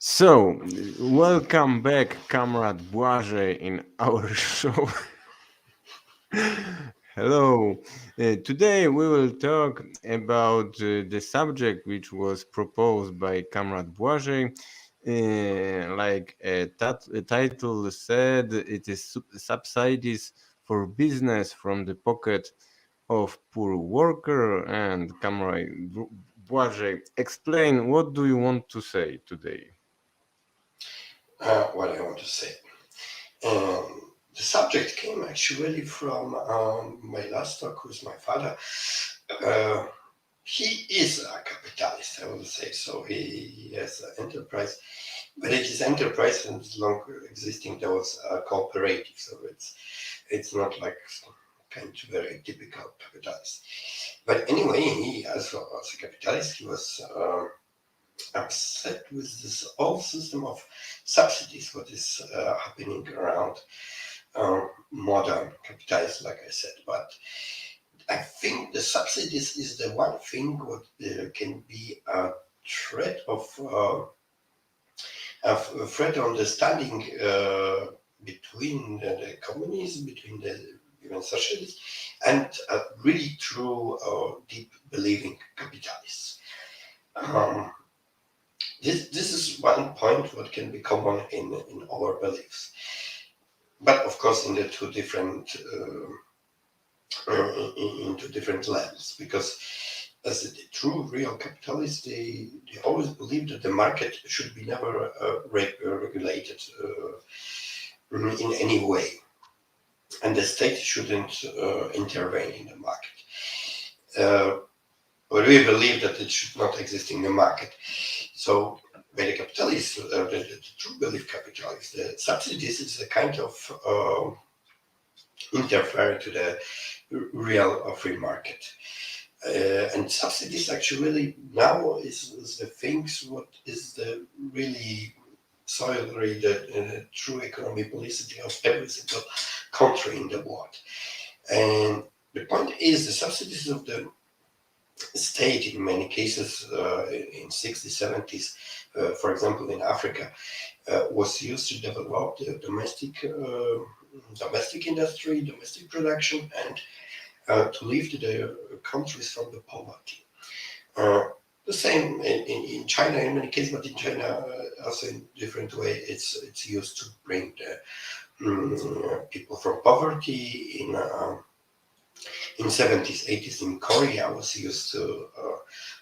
So, welcome back, comrade Blazej, in our show. Hello. Today we will talk about the subject which was proposed by comrade Blazej. A title said, it is subsidies for business from the pocket of poor worker. And comrade Blazej, explain, what do you want to say today? What I want to say. The subject came actually from my last talk with my father. Uh, he is a capitalist, I will say. So he has an enterprise, but it is enterprise and it's longer existing. There was a cooperative, so it's not like kind of very typical capitalist. But anyway, he as a capitalist, he was upset with this whole system of subsidies, what is happening around modern capitalism, like I said. But I think the subsidies is the one thing what can be a threat of a threat understanding between the communists, between the even socialists, and a really true deep believing capitalists. Um, this is one point what can be common in our beliefs, but of course in the two different into different levels, because as the true real capitalists, they always believe that the market should be never regulated in any way, and the state shouldn't intervene in the market. Uh, but we believe that it should not exist in the market. So by the capitalists, the true belief capitalists, the subsidies is a kind of interfere to the real free market. And subsidies actually now is the things what is the really solely the true economic policy of every single country in the world. And the point is the subsidies of the state in many cases in 60s, 70s, for example in Africa, was used to develop the domestic industry, domestic production, and to lift the countries from the poverty. Uh, the same in China in many cases, but in China also in different way. It's used to bring the people from poverty in 70s, 80s in Korea was used to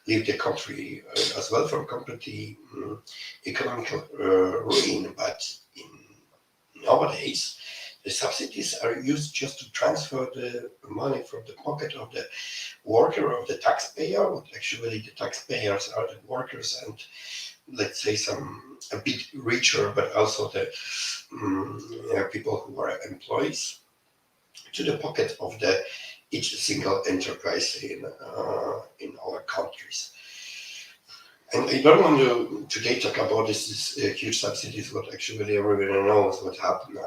leave the country as well from completely economical ruin. But nowadays, the subsidies are used just to transfer the money from the pocket of the worker, of the taxpayer, but actually the taxpayers are the workers and let's say some a bit richer, but also the people who are employees to the pocket of the each single enterprise in our countries. And I don't want to today talk about this huge subsidies. What actually everybody knows what happened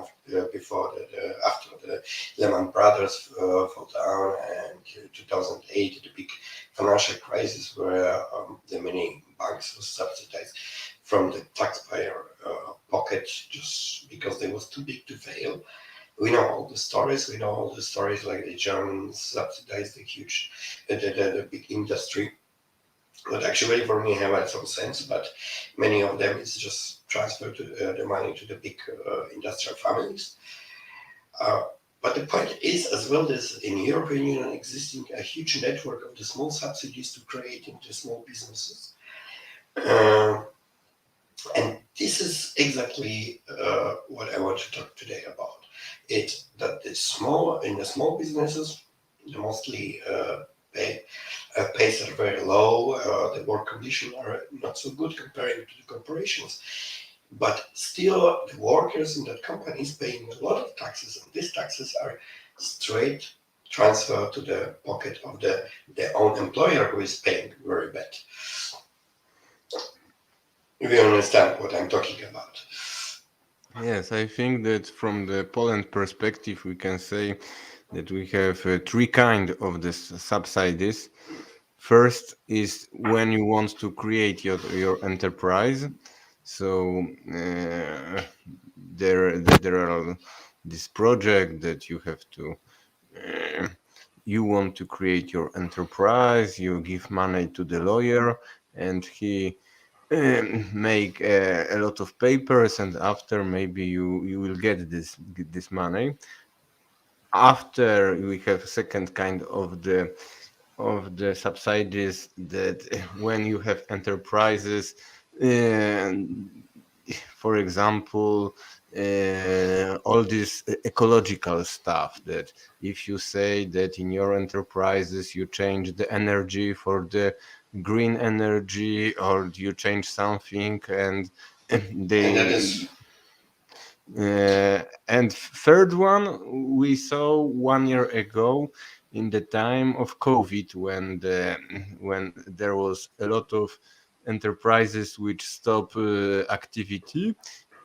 before after the Lehman Brothers fell down, and 2008 the big financial crisis where the many banks were subsidized from the taxpayer pocket just because they was too big to fail. We know all the stories. We know all the stories like the Germans subsidized the huge, the big industry. But actually, for me, have had some sense. But many of them is just transfer to the money to the big industrial families. Uh, but the point is, as well as in European Union existing a huge network of the small subsidies to creating the small businesses. Uh, and this is exactly what I want to talk today about. It's that the small businesses, mostly pay, pays are very low. The work conditions are not so good comparing to the corporations. But still, the workers in that company is paying a lot of taxes, and these taxes are straight transfer to the pocket of their own employer who is paying very bad. If you understand what I'm talking about. Yes, I think that from the Poland perspective, we can say that we have three kind of this subsidies. First is when you want to create your enterprise. So there are this project that you have to you want to create your enterprise, you give money to the lawyer, and he make a lot of papers, and after maybe you will get this money. After we have second kind of the subsidies that when you have enterprises, and for example, all this ecological stuff, that if you say that in your enterprises you change the energy for the green energy, or you change something, and And that they is and third one we saw 1 year ago in the time of COVID, when there was a lot of enterprises which stop activity,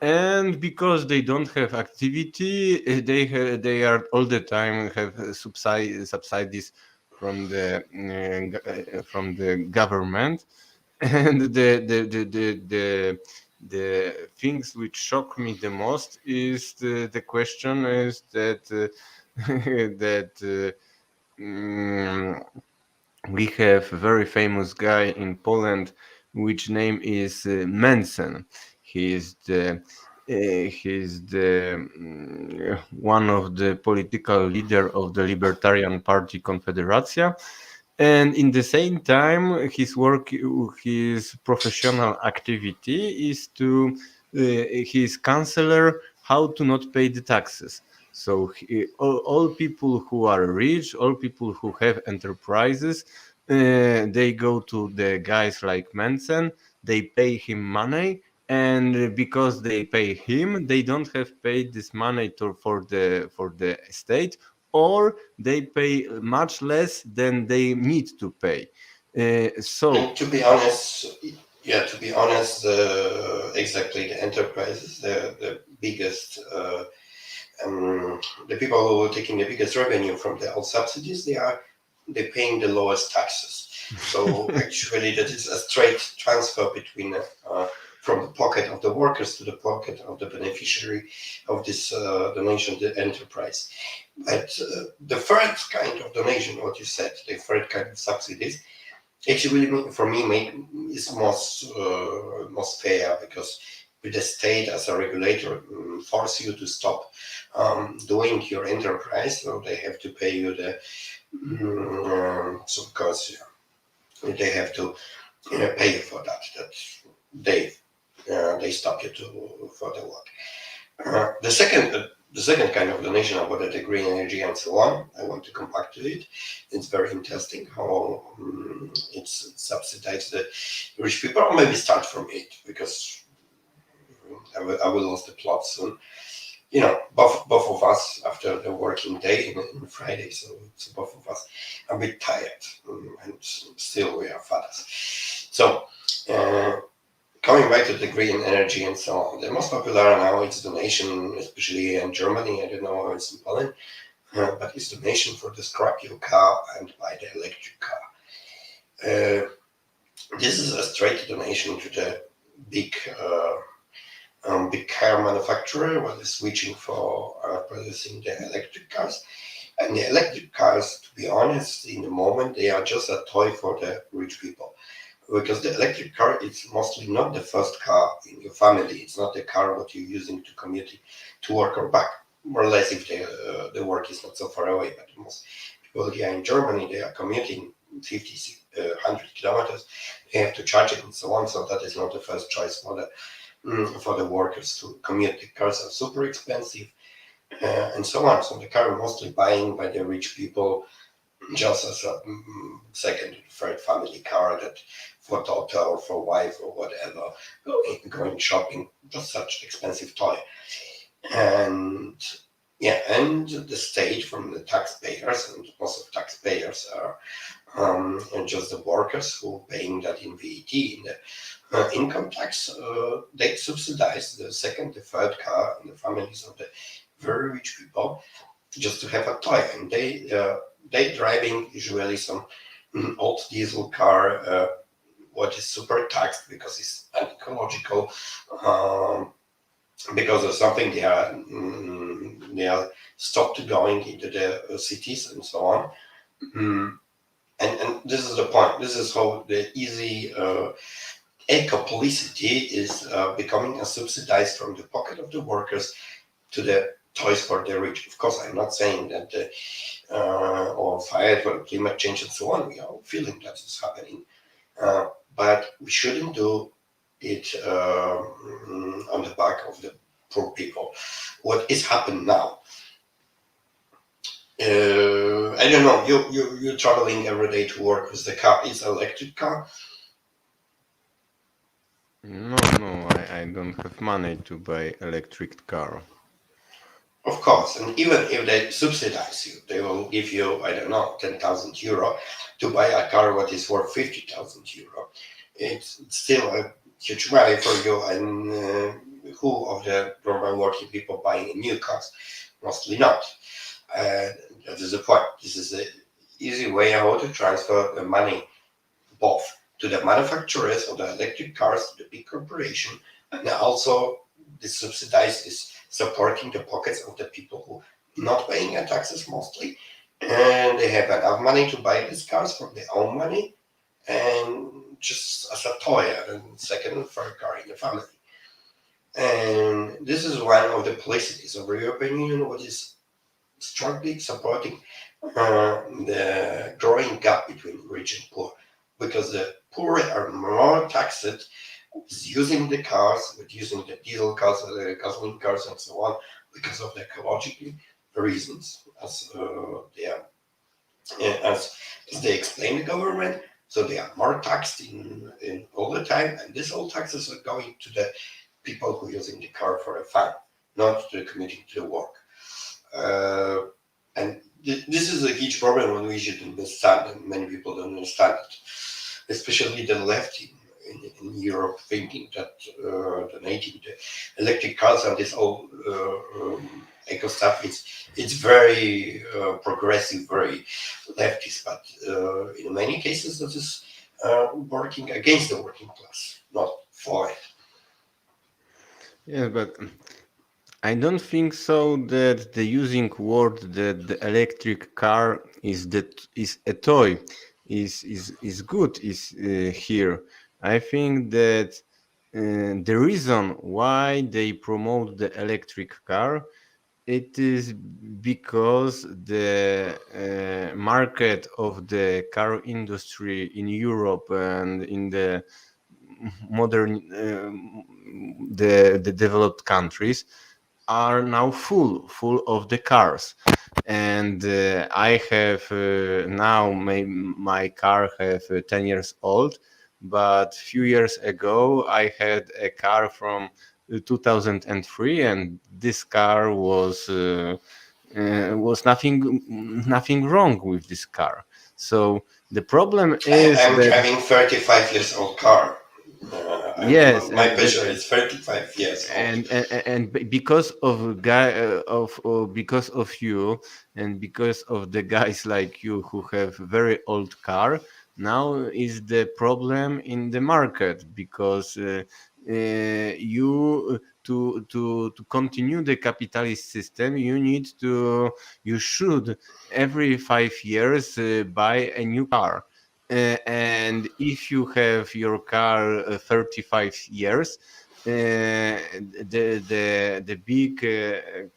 and because they don't have activity, they are all the time have subsidies from the government. And the things which shock me the most is the question is that that mm, we have a very famous guy in Poland, which name is Manson. He is the one of the political leader of the Libertarian Party Confederacja, and in the same time his professional activity is to his counselor how to not pay the taxes. So all people who are rich, all people who have enterprises, they go to the guys like Manson, they pay him money, and because they pay him, they don't have paid this money for the state, or they pay much less than they need to pay. So And to be honest, yeah, to be honest, exactly the enterprises, the biggest, the people who are taking the biggest revenue from the old subsidies, they're paying the lowest taxes. So actually, that is a straight transfer between from the pocket of the workers to the pocket of the beneficiary of this donation, the enterprise. But the third kind of donation, what you said, the third kind of subsidies, actually, for me, is most fair because with the state as a regulator force you to stop doing your enterprise, so they have to pay you the so because they have to pay you for that. That they they stop you to for the work. The second kind of donation about the green energy and so on, I want to come back to it. It's very interesting how it's subsidized the rich people. Or maybe start from it because I will lose the plot soon. You know, both of us after the working day in Friday, so both of us are a bit tired, and still we are fathers. So. Coming back to the green energy and so on, the most popular now is donation, especially in Germany. I don't know how it's in Poland, but it's donation for the scrap your car and buy the electric car. Uh, this is a straight donation to the big big car manufacturer what is switching for producing the electric cars. And the electric cars, to be honest, in the moment they are just a toy for the rich people because the electric car is mostly not the first car in your family. It's not the car what you're using to commute to work or back. More or less, if the work is not so far away. But most people here in Germany, they are commuting 50, 100 kilometers. They have to charge it and so on. So that is not the first choice for the workers to commute. The cars are super expensive and so on. So the car mostly buying by the rich people just as a second, third family car that for daughter or for wife or whatever, going shopping, just such expensive toy. And yeah, and the state from the taxpayers, and most of taxpayers are just the workers who are paying that in VAT, in the income tax, they subsidize the second, the third car in the families of the very rich people just to have a toy. And they driving usually some old diesel car, what is super taxed because it's ecological, um, because of something they are stopped going into the cities and so on. Mm, and this is the point. This is how the easy eco publicity is becoming a subsidized from the pocket of the workers to the toys for the rich. Of course, I'm not saying that or fired for climate change and so on. We are feeling that is happening, but we shouldn't do it on the back of the poor people. What is happening now? I don't know. You're traveling every day to work with the car. It's an electric car. No, I don't have money to buy electric car. Of course, and even if they subsidize you, they will give you, I don't know, 10,000 euro to buy a car what is worth 50,000 euro. It's still a huge money for you, and who of the normal working people buying new cars? Mostly not. And that is the point. This is the easy way how to transfer the money both to the manufacturers of the electric cars, to the big corporation, and also the subsidize is supporting the pockets of the people who not paying their taxes mostly, and they have enough money to buy these cars from their own money and just as a toy and second and third car in the family. And this is one of the policies of the European Union what is strongly supporting the growing gap between rich and poor, because the poor are more taxed with using the cars, with using the diesel cars, the gasoline cars, and so on, because of the ecological reasons, as they explain the government. So they are more taxed in all the time, and these all taxes are going to the people who are using the car for a fun, not to commuting to the work. Uh, and this is a huge problem when we should understand, and many people don't understand it, especially the left in Europe, thinking that donating the electric cars and this whole eco stuff, it's very progressive, very leftist, but in many cases that is working against the working class, not for it. Yeah, but I don't think so that the using word that the electric car is a toy is good is here. I think that the reason why they promote the electric car, it is because the market of the car industry in Europe and in the modern the developed countries are now full of the cars. And I have now my car have 10 years old, but few years ago I had a car from 2003, and this car was nothing wrong with this car. So the problem is I'm that driving 35 years old car. yes, My picture is 35 years old. because of guy because of you, and because of the guys like you who have very old car, now is the problem in the market, because you to continue the capitalist system, you should every 5 years buy a new car. And if you have your car 35 years, the big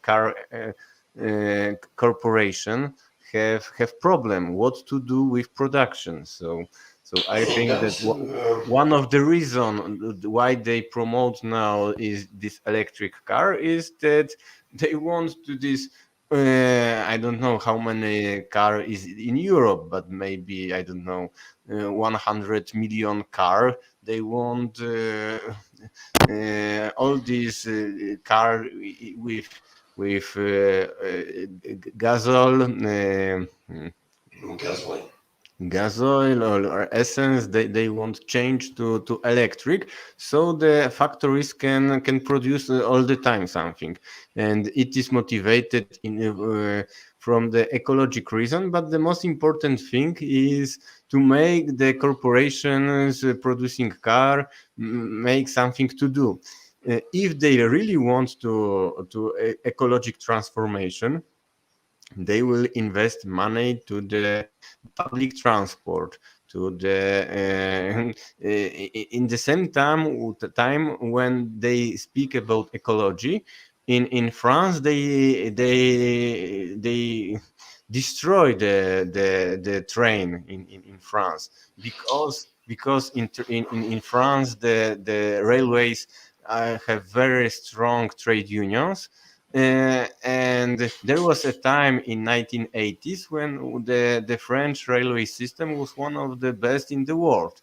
car corporation have problem what to do with production. So I think that That's one of the reason why they promote now is this electric car is that they want to this I don't know how many car is in Europe, but maybe I don't know 100 million car. They want all these car with gasol gasoline. gasoil or essence. They want change to electric, so the factories can produce all the time something, and it is motivated in from the ecologic reason, but the most important thing is to make the corporations producing car make something to do. If they really want to ecologic transformation, they will invest money to the public transport, to the in the same time when they speak about ecology in France, they destroy the train in France, because in France the railways have very strong trade unions. And there was a time in 1980s when the French railway system was one of the best in the world.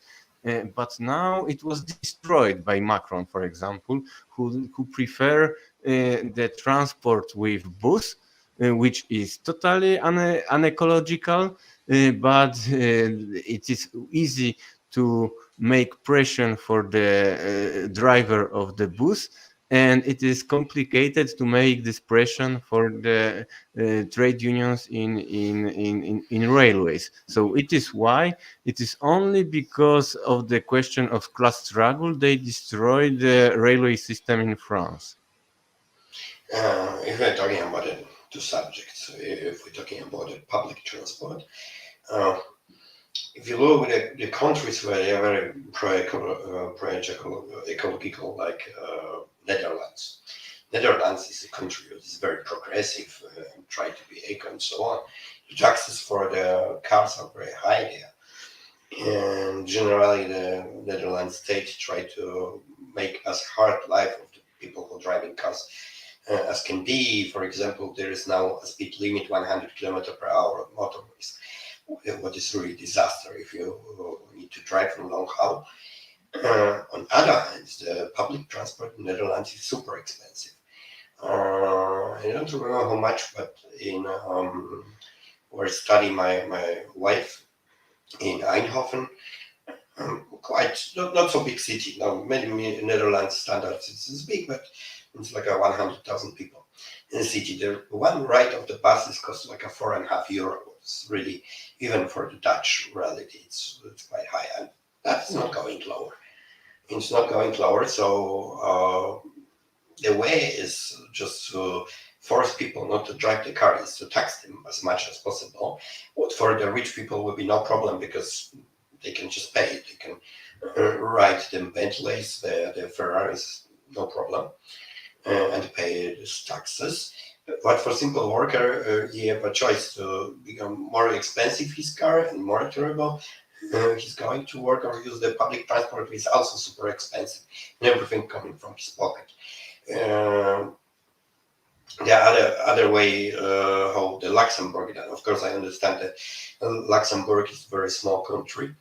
But now it was destroyed by Macron, for example, who prefer the transport with bus, which is totally unecological, but it is easy to make pressure for the driver of the bus, and it is complicated to make this pressure for the trade unions in railways. So it is why it is only because of the question of class struggle they destroyed the railway system in France. If we're talking about the two subjects, if we're talking about the public transport, uh, if you look at the countries where they are very ecological, like Netherlands. Netherlands is a country that is very progressive, try to be eco and so on. The taxes for the cars are very high there, and generally the Netherlands state try to make as hard life of the people who are driving cars as can be. For example, there is now a speed limit 100 km/h on motorways, what is really disaster if you need to drive from long haul. On other hand, the public transport in Netherlands is super expensive. I don't remember how much, but in where study my wife in Eindhoven, quite not so big city. Now many Netherlands standards it's big, but it's like a 100,000 people in the city. The one ride of the bus is cost like a €4.50. It's really, even for the Dutch reality, it's quite high, and that's not going lower. It's not going lower. So the way is just to force people not to drive the car, is to tax them as much as possible. What for the rich people will be no problem, because they can just pay it. They can ride the Bentleys, the Ferraris, no problem, and pay these taxes. But for simple worker, he have a choice to become more expensive his car and more durable. He's going to work or use the public transport, which is also super expensive, and everything coming from his pocket. Uh, the other way, how the Luxembourg done. Of course, I understand that Luxembourg is a very small country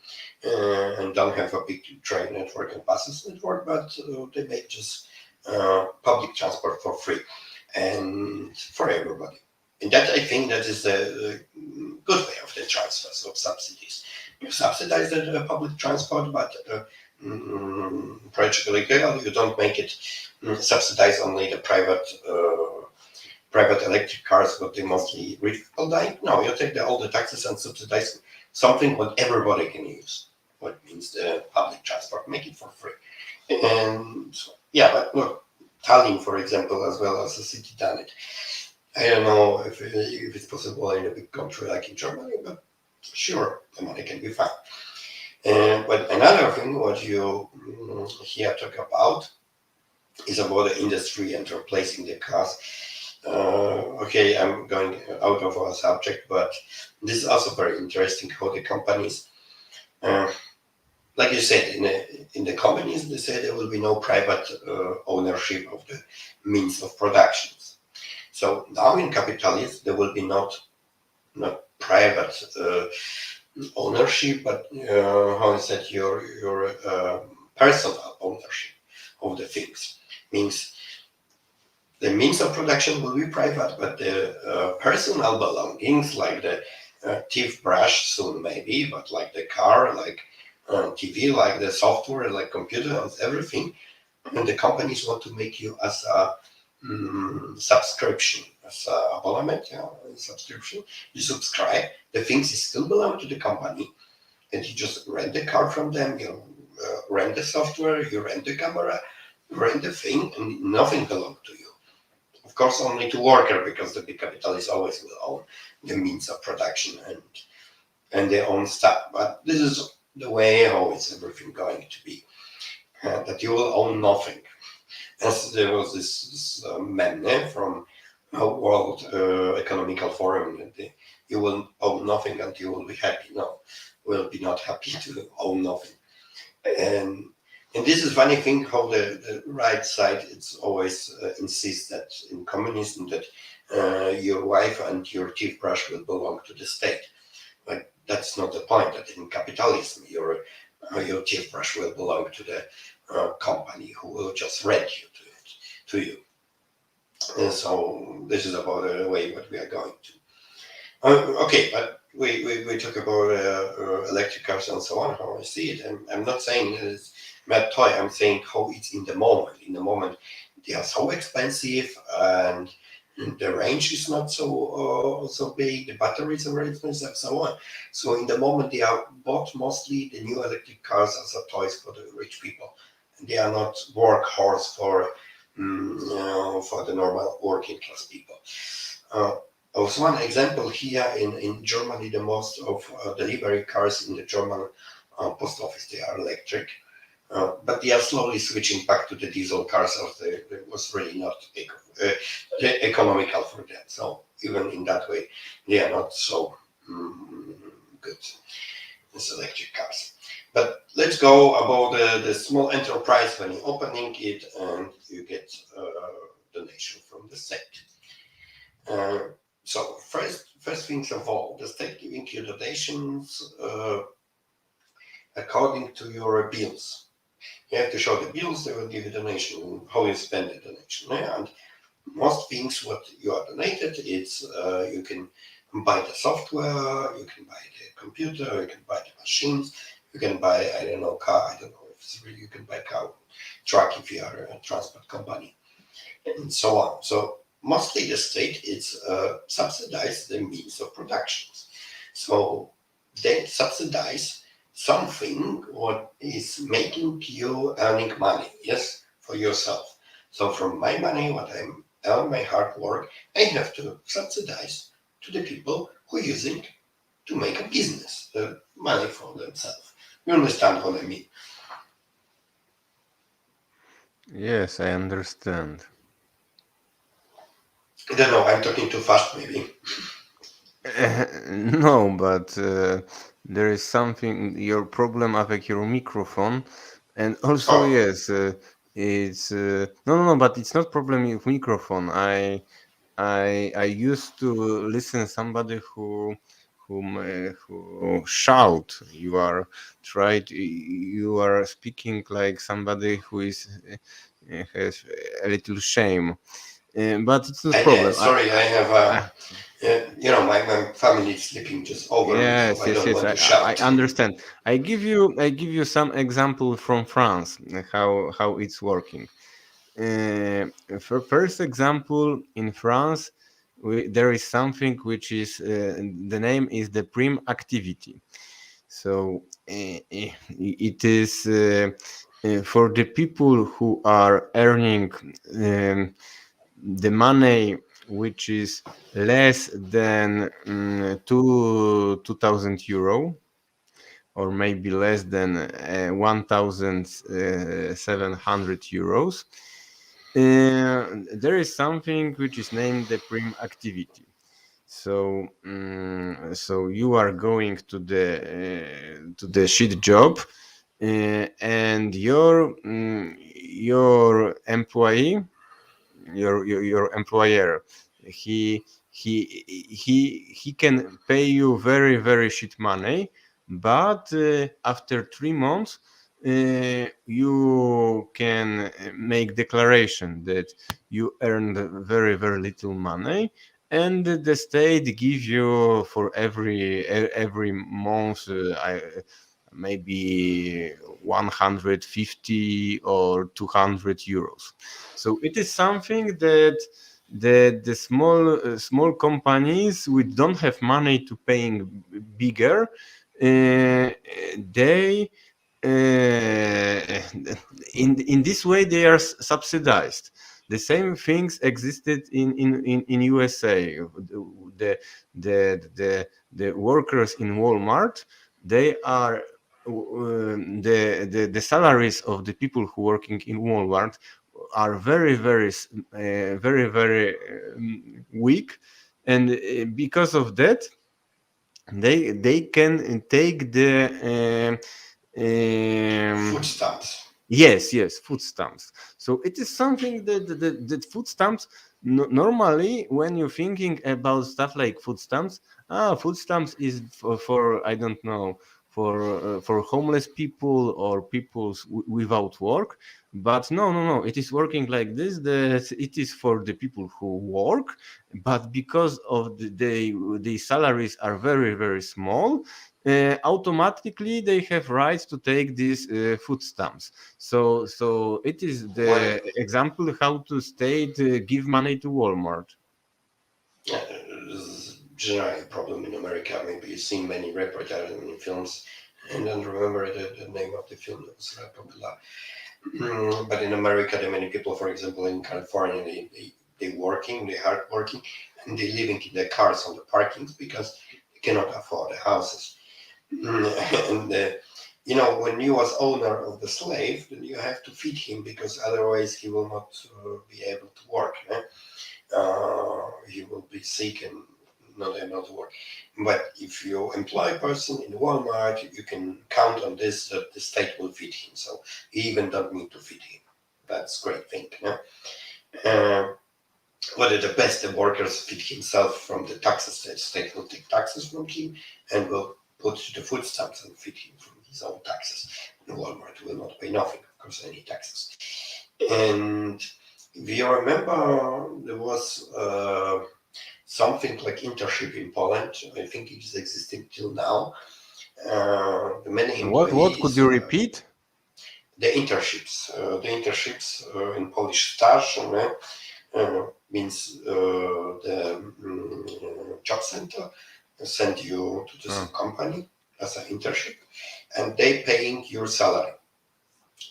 and don't have a big train network and buses network, but they make just public transport for free and for everybody. And that, I think, that is a good way of the transfers of subsidies. You subsidize the public transport, but practically you don't make it subsidize only the private electric cars, but they mostly rich people die. No, you take all the taxes and subsidize something what everybody can use. What means the public transport, make it for free. And yeah, but look, Tallinn, for example, as well as the city done it. I don't know if it's possible in a big country like in Germany, but sure, the money can be found. But another thing what you here talk about is about the industry and replacing the cars. Okay, I'm going out of our subject, but this is also very interesting how the companies, like you said, in the companies, they say there will be no private ownership of the means of productions. So now in capitalism, there will be not private ownership, but how is that your personal ownership of the things. Means the means of production will be private, but the personal belongings, like the toothbrush soon maybe, but like the car, like TV, like the software, like computer, and everything, and the companies want to make you as a subscription as a abonnement, subscription. You subscribe. The things still belong to the company, and you just rent the car from them. You rent the software, you rent the camera, you rent the thing, and nothing belongs to you. Of course, only to worker because the big capitalist always will own the means of production and their own stuff. But this is the way how it's everything going to be. That you will own nothing. As there was this meme from World Economical Forum that you will own nothing and you will be happy. No, will be not happy to own nothing. And and this is funny thing how the right side it's always insists that in communism that your wife and your toothbrush will belong to the state. But that's not the point. That in capitalism, your toothbrush will belong to the company who will just rent you to you. And so this is about the way what we are going to. Okay, but we talk about electric cars and so on, how I see it. And I'm not saying it's mad toy, I'm saying how it's in the moment. In the moment, they are so expensive and the range is not so big, the batteries are very expensive, and so on. So in the moment, they are bought mostly the new electric cars as a toys for the rich people. They are not workhorse for the normal working class people. Uh, As one example here in Germany, the most of delivery cars in the German post office, they are electric. But they are slowly switching back to the diesel cars as it was really not economical for them. So even in that way, they are not so good as electric cars. But let's go about the small enterprise when you're opening it and you get donation from the state. Uh, so first things of all, the state giving you donations according to your bills. You have to show the bills, they will give you donation, how you spend the donation. Yeah? And most things what you are donated, it's you can buy the software, you can buy the computer, you can buy the machines, you can buy, I don't know, car, I don't know if it's really, you can buy car, truck if you are a transport company, and so on. So mostly the state is subsidize the means of productions. So they subsidize something what is making you earning money, yes, for yourself. So from my money, what I'm earn my hard work, I have to subsidize to the people who are using to make a business, money for themselves. You understand what I mean? Yes, I understand. I don't know, I'm talking too fast maybe. No, but there is something, your problem affect your microphone. And also, Oh, yes, it's no, no, no, but it's not problem with microphone. I used to listen somebody who shout. You are tried. You are speaking like somebody who is has a little shame. But it's not and problem. sorry, I have I my family is sleeping just over me, so Yes, I yes, don't yes. want to I shout. understand. I give you some example from France how it's working. For first example, in France, there is something which is the name is the prime activity. So it is for the people who are earning the money which is less than 2,000 euro, or maybe less than 1,700 euros. There is something which is named the prime activity. So, so you are going to the shit job, and your employee, your employer, he can pay you very very shit money, but after 3 months you can make declaration that you earned very very little money, and the state give you for every month maybe 150 or 200 euros. So it is something that the small companies which don't have money to paying bigger, they in this way they are subsidized. The same things existed in USA. The workers in Walmart, they are the salaries of the people who working in Walmart are very weak, and because of that they can take the Food stamps. yes, food stamps. So it is something that food stamps, normally when you're thinking about stuff like food stamps, food stamps is for I don't know, for homeless people or people without work. But no, it is working like this, that it is for the people who work, but because of the salaries are very small, automatically they have rights to take these food stamps. So it is Well, the example how to state give money to Walmart. this is generally a problem in America. Maybe you've seen many reportages, many films, and don't remember the name of the film that was very popular. But in America, there are many people, for example, in California, they working, they hard working, and they living in their cars on the parkings because they cannot afford the houses. And when you was owner of the slave, then you have to feed him because otherwise he will not be able to work. He will be sick and not able to work. But if you employ a person in Walmart, you can count on this that the state will feed him. So you even don't need to feed him. That's a great thing. Uh, but at the best, the workers feed himself from the taxes. The state will take taxes from him and will put the food stamps and feed him from his own taxes. And Walmart will not pay nothing, of course, any taxes. And if you remember, there was something like internship in Poland. I think it is existing till now. Many What could employees, you repeat? the internships in Polish staż means the job center send you to this Ah, company as an internship, and they paying your salary.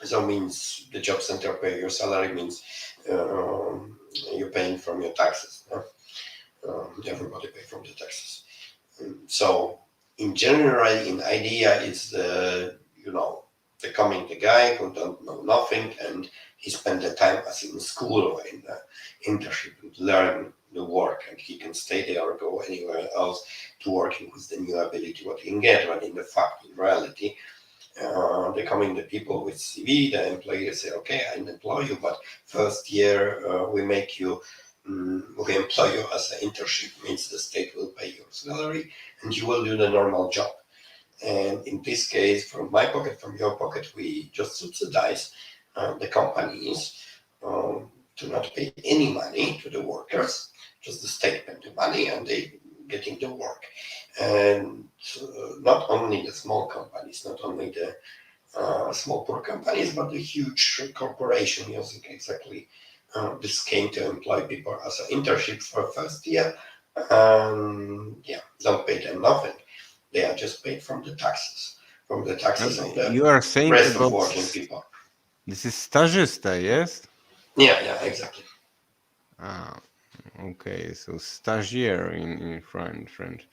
So means the job center pay your salary means you're paying from your taxes. Everybody pay from the taxes. So in general, in idea, it's the coming the guy who don't know nothing and he spend the time as in school or in the internship and learn the work and he can stay there or go anywhere else to working with the new ability what he can get. But in the fact, in reality, they come in the people with CV, the employer say, okay, I employ you, but first year we make you, we employ you as an internship, means the state will pay your salary and you will do the normal job. And in this case, from my pocket, from your pocket, we just subsidize the companies to not pay any money to the workers, just the state pay the money and they getting the work. And not only the small companies, not only the small poor companies, but the huge corporation using exactly this scheme to employ people as an internship for first year. Yeah, don't pay them nothing. They are just paid from the taxes of the you are saying rest of about working people. this is stażysta, yes? Yeah, exactly. Ah, okay, so stagiaire in French.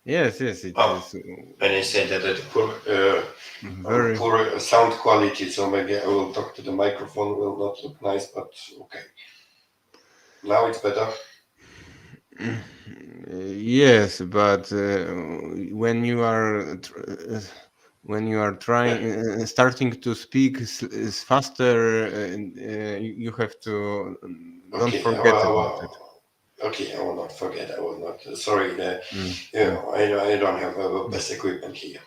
Yes, it Oh, is and they said that the very. poor sound quality, so maybe I will talk to the microphone, will not look nice, but okay. Now it's better. Yes, but when you are Yeah. trying starting to speak faster, you have to don't Okay, forget about it. okay, I will not forget. I will not. Sorry, Mm, mm, I don't have mm. best equipment here.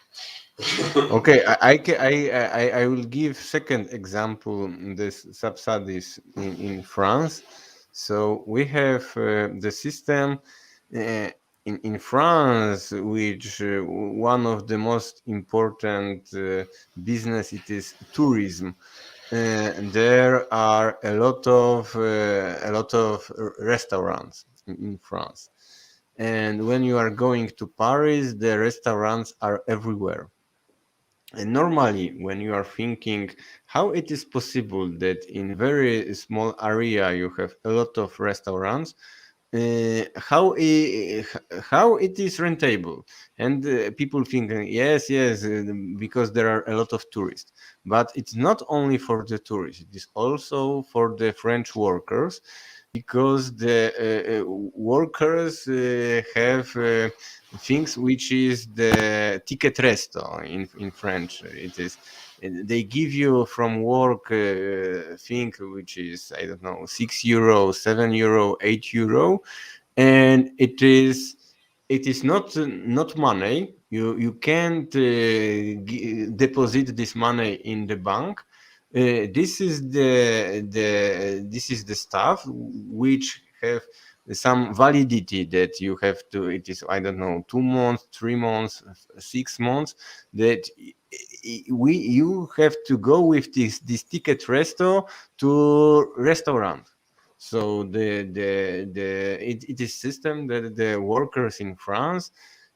Okay, I will give second example, this subsidies in France. So we have the system uh, in France, which one of the most important business it is tourism. there are a lot of restaurants in France. And when you are going to Paris, the restaurants are everywhere. And normally, when you are thinking how it is possible that in very small area you have a lot of restaurants, how it is rentable, and people think yes, because there are a lot of tourists, but it's not only for the tourists, it is also for the French workers, because the workers have things which is the ticket resto in French. It is they give you from work thing which is, I don't know, €6, €7, €8, and it is not money. You can't deposit this money in the bank. This is the stuff which have some validity, that you have to, it is, I don't know, 2 months, 3 months, 6 months, that you have to go with this ticket resto to restaurant. So it is system that the workers in France,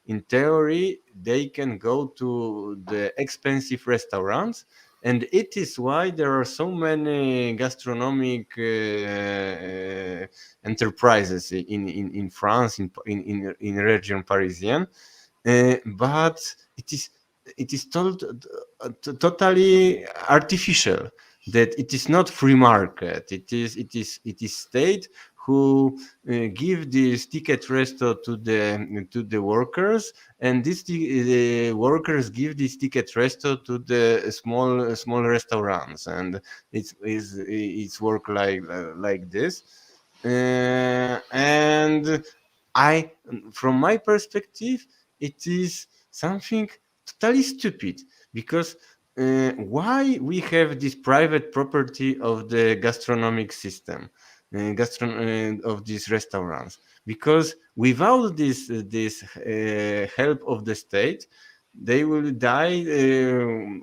in theory, they can go to the expensive restaurants, and it is why there are so many gastronomic enterprises in France, in region Parisian. But it is totally artificial, that it is not free market. It is state who give this ticket resto to the workers, and the workers give this ticket resto to the small restaurants, and it's work like this. And I, from my perspective, it is something totally stupid, because why we have this private property of the gastronomic system, of these restaurants? Because without this help of the state, they will die.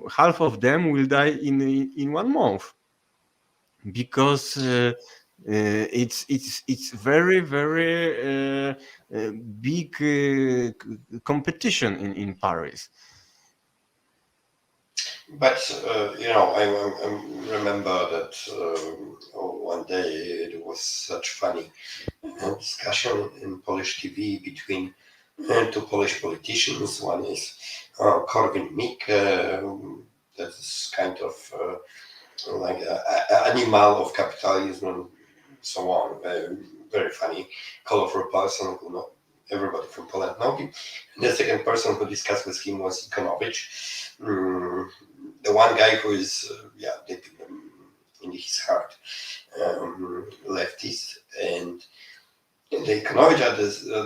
Half of them will die in 1 month, because it's very big competition in Paris. But I remember that one day it was such funny discussion in Polish TV between two Polish politicians. One is Korwin-Mikke, that is kind of like an animal of capitalism and so on. Very funny, colorful person who everybody from Poland know him. And the second person who discussed with him was Ikonovich, the one guy who is deep in his heart leftist. And the Ikonovich at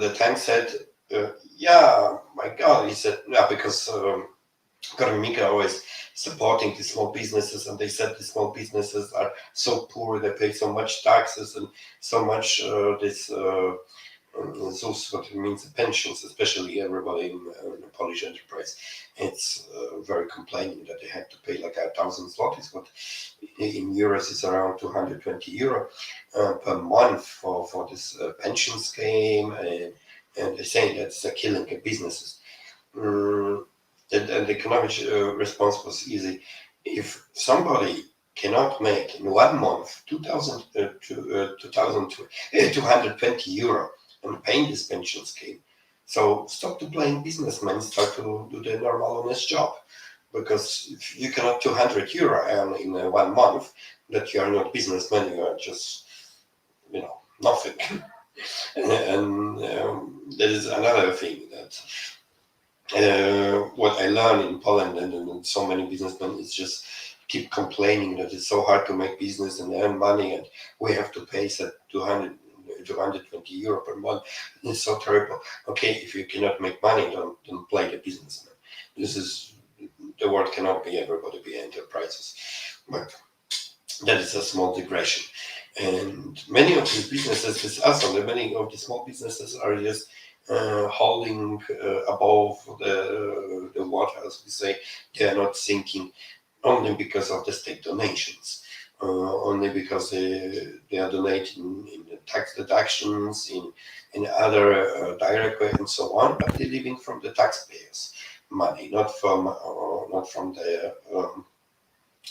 the time said, "Yeah, my God," he said, "Yeah, because." Korwin-Mikke always supporting the small businesses, and they said the small businesses are so poor, they pay so much taxes and so much those what it means pensions, especially everybody in the Polish enterprise. It's very complaining that they had to pay like 1,000 zlotys, what in euros is around €220 per month for this pension scheme, and they're saying that's killing businesses. And the economic response was easy. If somebody cannot make in 1 month 220 euro and paying this pension scheme, so stop to playing businessmen, start to do the normal honest job. Because if you cannot 200 euro earn in 1 month, that you are not businessman, you are just nothing. And there is another thing that what I learned in Poland, and so many businessmen is just keep complaining that it's so hard to make business and earn money, and we have to pay 220 euro per month. It's so terrible. Okay, if you cannot make money, don't play the businessman. The world cannot be everybody be enterprises. But that is a small digression. And many of these businesses, many of the small businesses are just holding above the water, as we say. They are not sinking. only because of the state donations, only because they are donating in the tax deductions, in other direct way and so on, but they're living from the taxpayers' money, not from the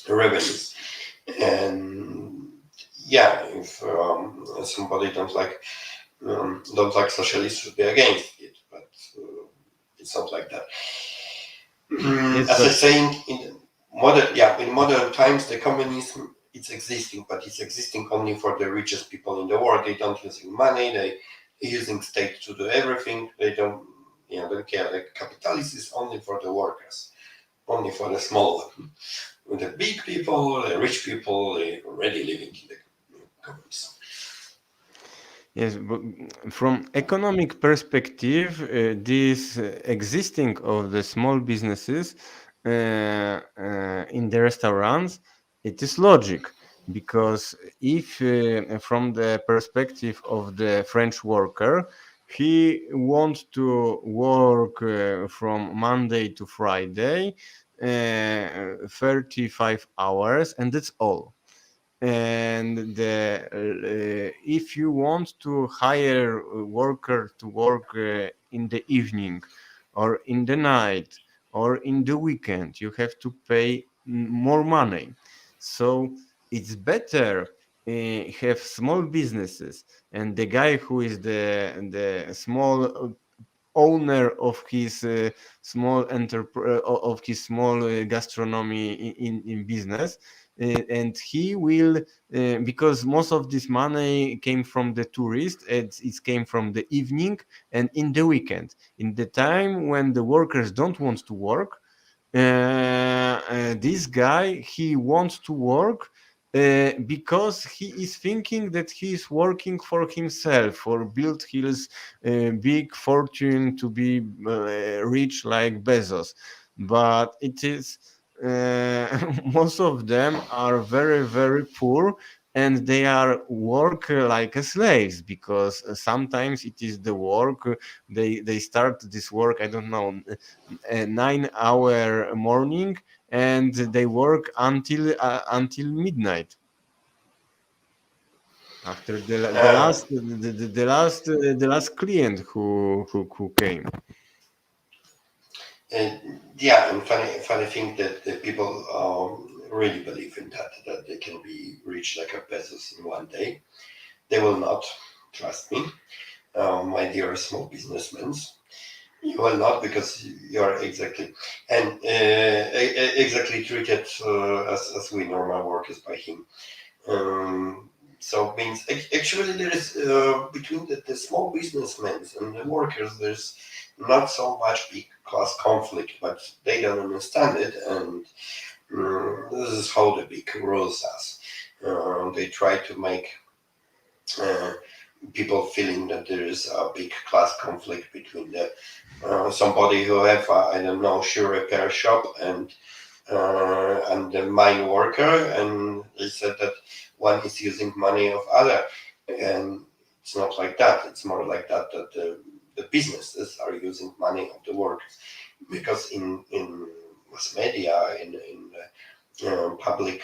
revenues. And yeah, if somebody don't like socialists, should be against it, but it's not like that. Yes, As I but saying, in modern times, the communism it's existing, but it's existing only for the richest people in the world. They don't using money. They using state to do everything. They don't care. The capitalism is only for the workers, only for the small one. With the big people, the rich people, they already living in the communism. yes, but from economic perspective, this existing of the small businesses in the restaurants, it is logic because if from the perspective of the French worker, he wants to work from Monday to Friday, 35 hours, and that's all. And if you want to hire a worker to work in the evening or in the night or in the weekend, you have to pay more money. So it's better have small businesses, and the guy who is the small owner of his of his small gastronomy in business, and he will because most of this money came from the tourists, it came from the evening and in the weekend, in the time when the workers don't want to work. This guy, he wants to work because he is thinking that he is working for himself or build his big fortune to be rich like Bezos. But it is most of them are very very poor, and they are work like a slaves because sometimes it is the work they start this work, I don't know, a 9 hour morning, and they work until midnight after the Uh, last the last client who came. yeah, and funny thing that the people really believe in that they can be rich like a pesos in one day. They will not, trust me, my dear small businessmen. You will not because you are exactly and exactly treated as we normal workers by him. So means actually there is between the small businessmen and the workers there's not so much big class conflict, but they don't understand it, and this is how the big rules us. They try to make uh, people feeling that there is a big class conflict between the somebody who have I don't know shoe repair shop and the mine worker, and they said that one is using money of other, and it's not like that. It's more like that the businesses are using money of the workers, because in mass media public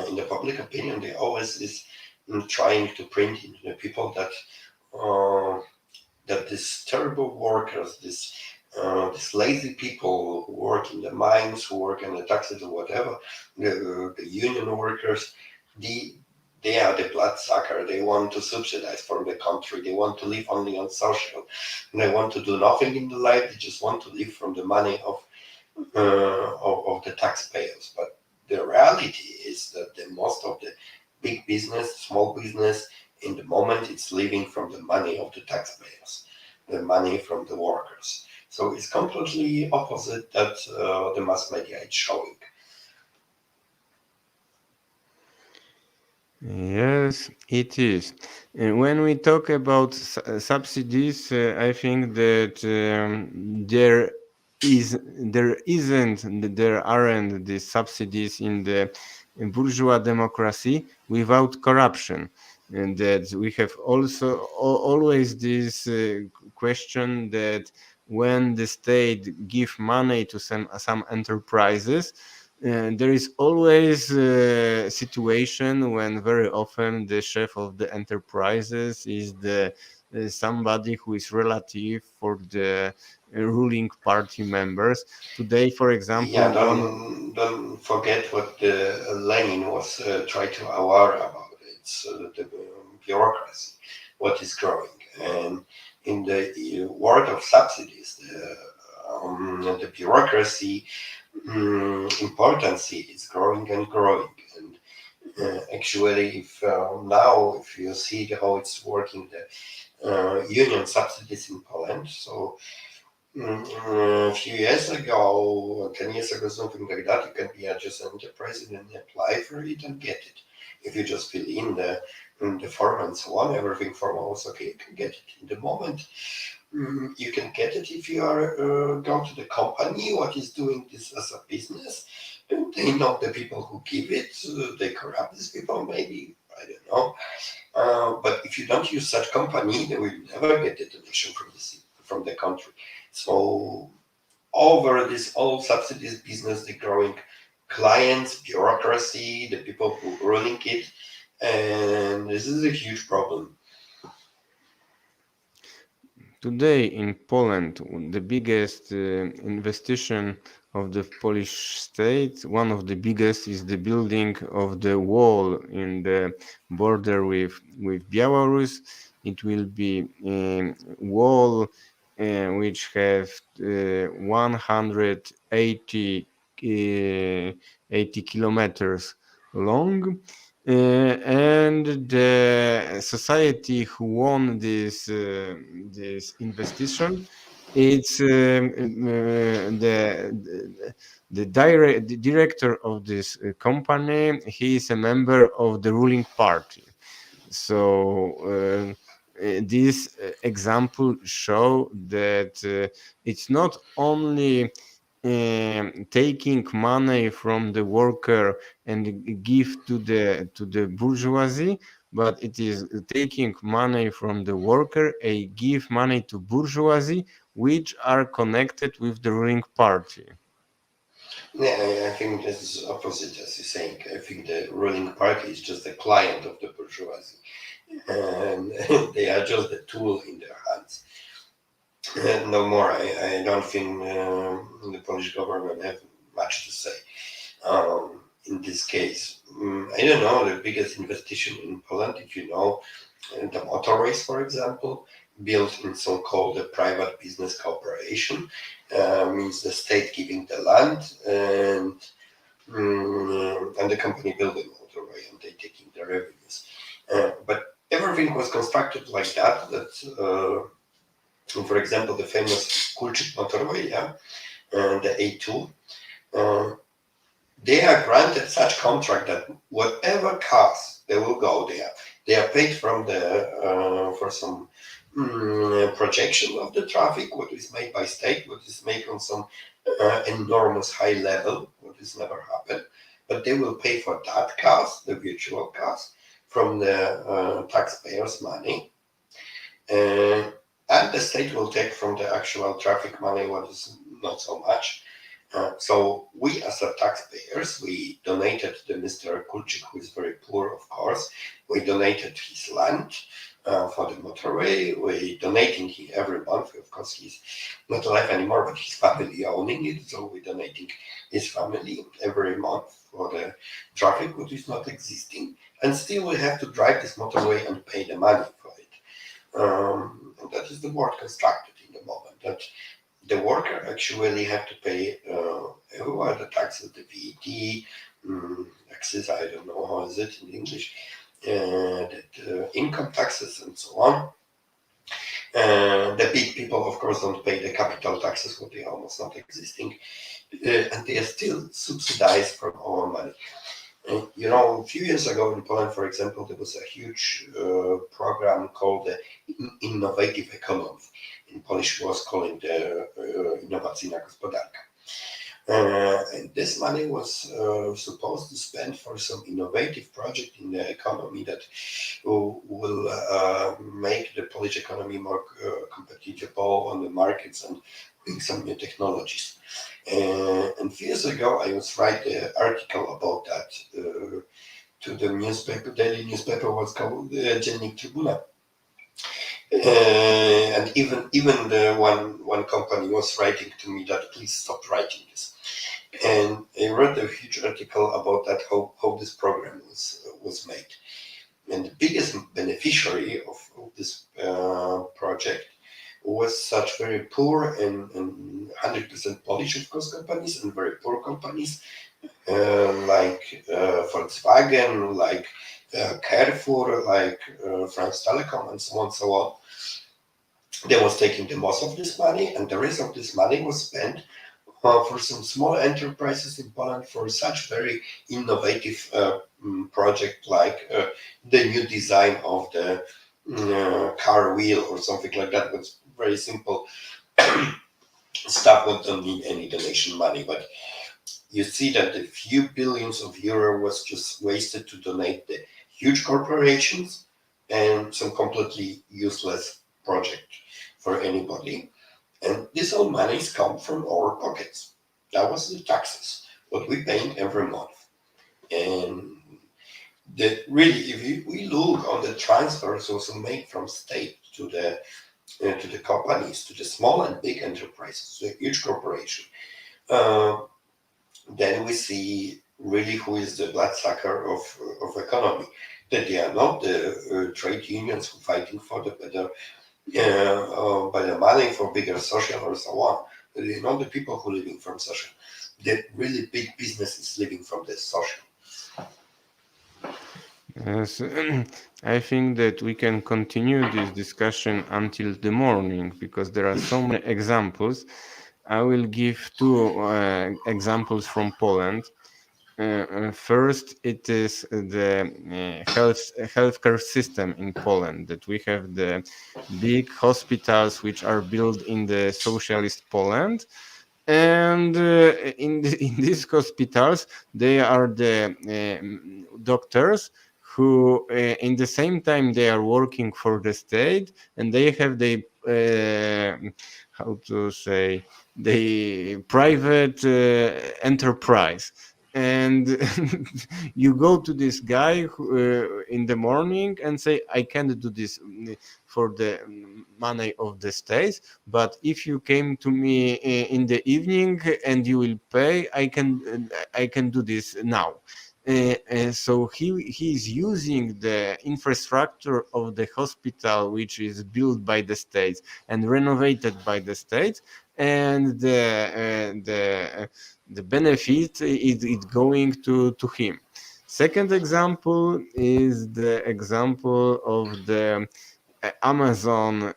in the public opinion they always is trying to print into the people uh, that these terrible workers, these lazy people who work in the mines, who work in the taxes or whatever, the union workers, the they are the bloodsucker. They want to subsidize from the country. They want to live only on social. And they want to do nothing in the life. They just want to live from the money of the taxpayers. But the reality is that the most of the big business, small business, in the moment it's living from the money of the taxpayers, the money from the workers. So it's completely opposite that the mass media is showing. Yes, it is. And when we talk about subsidies, I think that there aren't the subsidies in the bourgeois democracy without corruption, and that we have also always this question that when the state give money to some enterprises, there is always a situation when very often the chef of the enterprises is the somebody who is relative for the ruling party members. Today, for Yeah, example, one don't forget what Lenin was trying to aware about. It's the bureaucracy, what is growing, and in the world of subsidies, the bureaucracy importance is growing and growing. And actually, if now if you see how it's working, the union subsidies in Poland, so a few years ago, 10 years ago, something like that, you can be just an enterprise and apply for it and get it. If you just fill in the form and so on, everything form was okay, you can get it. In the moment, you can get it if you are go to the company what is doing this as a business. And they know the people who give it, they corrupt these people, maybe, I don't know. But if you don't use such company, they will never get the donation from the country. So over this all subsidies business, the growing clients, bureaucracy, the people who running it, and this is a huge problem. today in Poland, the biggest investigation of the Polish state, one of the biggest, is the building of the wall in the border with Belarus. It will be a wall which have 180 80 kilometers long. And the society who won this investigation, it's the director of this company. He is a member of the ruling party. So this example show that it's not only taking money from the worker and give to the bourgeoisie, but it is taking money from the worker and give money to bourgeoisie, which are connected with the ruling party. Yeah, I think this is opposite, as you're saying. I think the ruling party is just a client of the bourgeoisie, and they are just a tool in their hands. No more. I don't think the Polish government have much to say in this case. I don't know the biggest investigation in Poland, if you know, the motorways, for example, built in so-called a private business cooperation, means the state giving the land and the company building motorway and they taking the revenues. But everything was constructed like that. That, for example, the famous Kulczyk motorway, yeah, the A2. Uh, they are granted such contract that whatever cars they will go there, they are paid from the for some projection of the traffic, what is made by state, what is made on some enormous high level, what has never happened. But they will pay for that cars, the virtual cars, from the taxpayers' money, uh, and the state will take from the actual traffic money, what is not so much. So we as a taxpayers, we donated to Mr. Kulczyk, who is very poor, of course. We donated his land for the motorway. We donating him every month. Of course, he's not alive anymore, but his family owning it. So we donating his family every month for the traffic, which is not existing. And still we have to drive this motorway and pay the money for it. And that is the word constructed in the moment. That the worker actually have to pay everywhere the taxes, the VAT, taxes, I don't know how is it in English, income taxes and so on. The big people, of course, don't pay the capital taxes, what they are almost not existing, and they are still subsidized from our money. You know, a few years ago in Poland, for example, there was a huge program called the Innovative Economy. In Polish was calling the Innowacyjna Gospodarka. And this money was supposed to spend for some innovative project in the economy that will make the Polish economy more competitive on the markets and bring some new technologies. And a few years ago, I was writing an article about that to the newspaper, daily newspaper was called Dziennik Tribuna. And even the one company was writing to me that please stop writing this. And I wrote a huge article about that how this program was made. And the biggest beneficiary of this project was such very poor and 100% Polish, of course, companies and very poor companies like Volkswagen, like Carrefour, like France Telecom, and so on and so on. They was taking the most of this money, and the rest of this money was spent for some small enterprises in Poland for such very innovative project like the new design of the car wheel or something like that. Was very simple stuff that don't need any donation money, but you see that the few billions of euro was just wasted to donate the huge corporations and some completely useless project for anybody. And this all monies come from our pockets. That was the taxes, what we paying every month. And really, if we look on the transfers also made from state to the companies, to the small and big enterprises, to a huge corporation, uh, then we see really who is the bloodsucker of economy. That they are not the trade unions who fighting for the better money for bigger social or so on. They're not the people who living from social. The really big business is living from the social. Yes, I think that we can continue this discussion until the morning because there are so many examples. I will give two examples from Poland. First, it is the healthcare system in Poland. That we have the big hospitals which are built in the socialist Poland, and in these hospitals they are the doctors who in the same time they are working for the state, and they have the how to say, the private enterprise. And you go to this guy who, in the morning and say, I can't do this for the money of the state, but if you came to me in the evening and you will pay, I can do this now. So he is using the infrastructure of the hospital, which is built by the states and renovated by the states, and the benefit is going to him. Second example is the example of the Amazon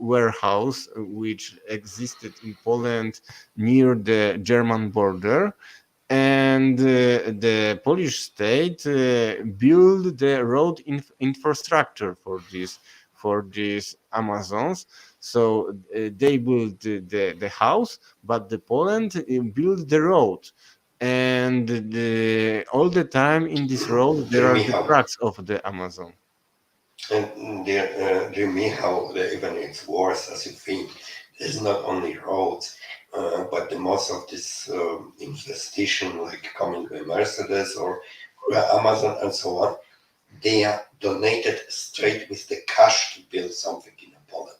warehouse, which existed in Poland near the German border. And the Polish state built the road infrastructure for these Amazons. So they built the house, but the Poland built the road. And all the time in this road there Dear are the Michał, tracks of the Amazon. and dear Michał, even it's worse as you think. There's not only roads, but the most of this infestation, like coming by Mercedes or Amazon and so on, they are donated straight with the cash to build something in Poland.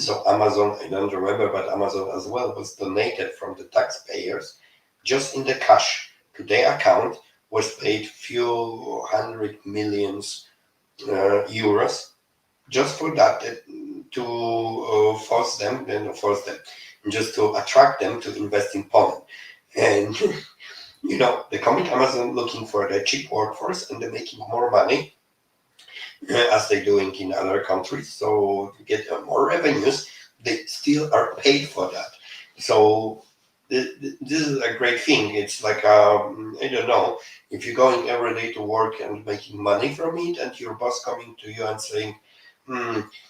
So Amazon, I don't remember, but Amazon as well was donated from the taxpayers just in the cash to their account was paid few hundred millions euros just for that to force them, just to attract them to invest in Poland. And they're coming Amazon looking for the cheap workforce and they're making more money as they're doing in other countries. So to get more revenues, they still are paid for that. So this is a great thing. It's like I don't know, if you're going every day to work and making money from it, and your boss coming to you and saying,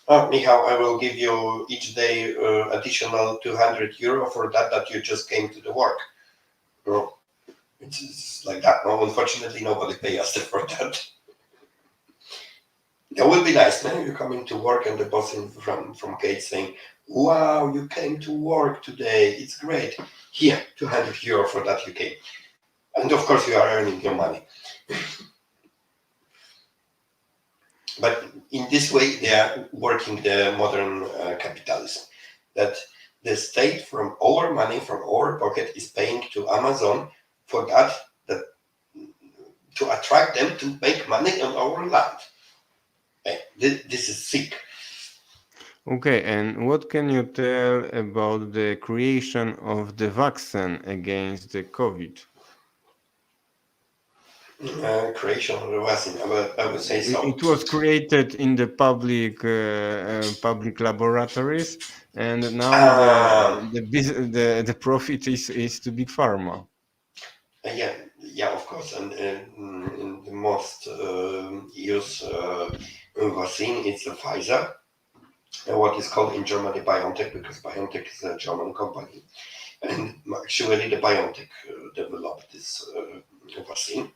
"Oh, Michał, I will give you each day additional 200 euro for that you just came to the work." No, it's like that. No, unfortunately, nobody pays us for that. That would be nice, no? You're coming to work and the boss from gate saying, "Wow, you came to work today. It's great. Here, 200 euro for that you came." And of course, you are earning your money. But in this way, they are working the modern capitalism. That the state from our money, from our pocket, is paying to Amazon for that to attract them to make money on our land. This is sick. Okay, and what can you tell about the creation of the vaccine against the COVID? Creation of the vaccine. I would say so. It was created in the public laboratories, and now Um, the profit is to big pharma. yeah, yeah, of course. And the most used vaccine is the Pfizer, what is called in Germany BioNTech, because BioNTech is a German company. And actually, the BioNTech developed this vaccine.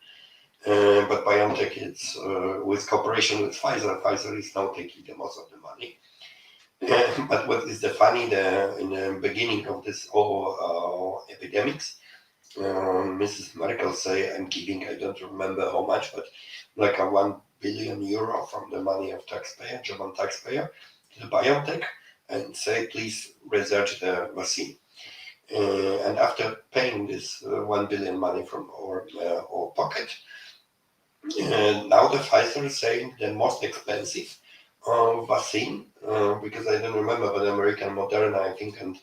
But BioNTech is with cooperation with Pfizer. Pfizer is now taking the most of the money. But what is the funny? In the beginning of this all epidemics, Mrs. Merkel say, "I'm giving, I don't remember how much, but like a 1 billion euro from the money of taxpayer, German taxpayer, to the biotech, and say, please research the vaccine." And after paying this 1 billion money from our pocket, now the Pfizer is saying the most expensive vaccine, because I don't remember, but American Moderna, I think, and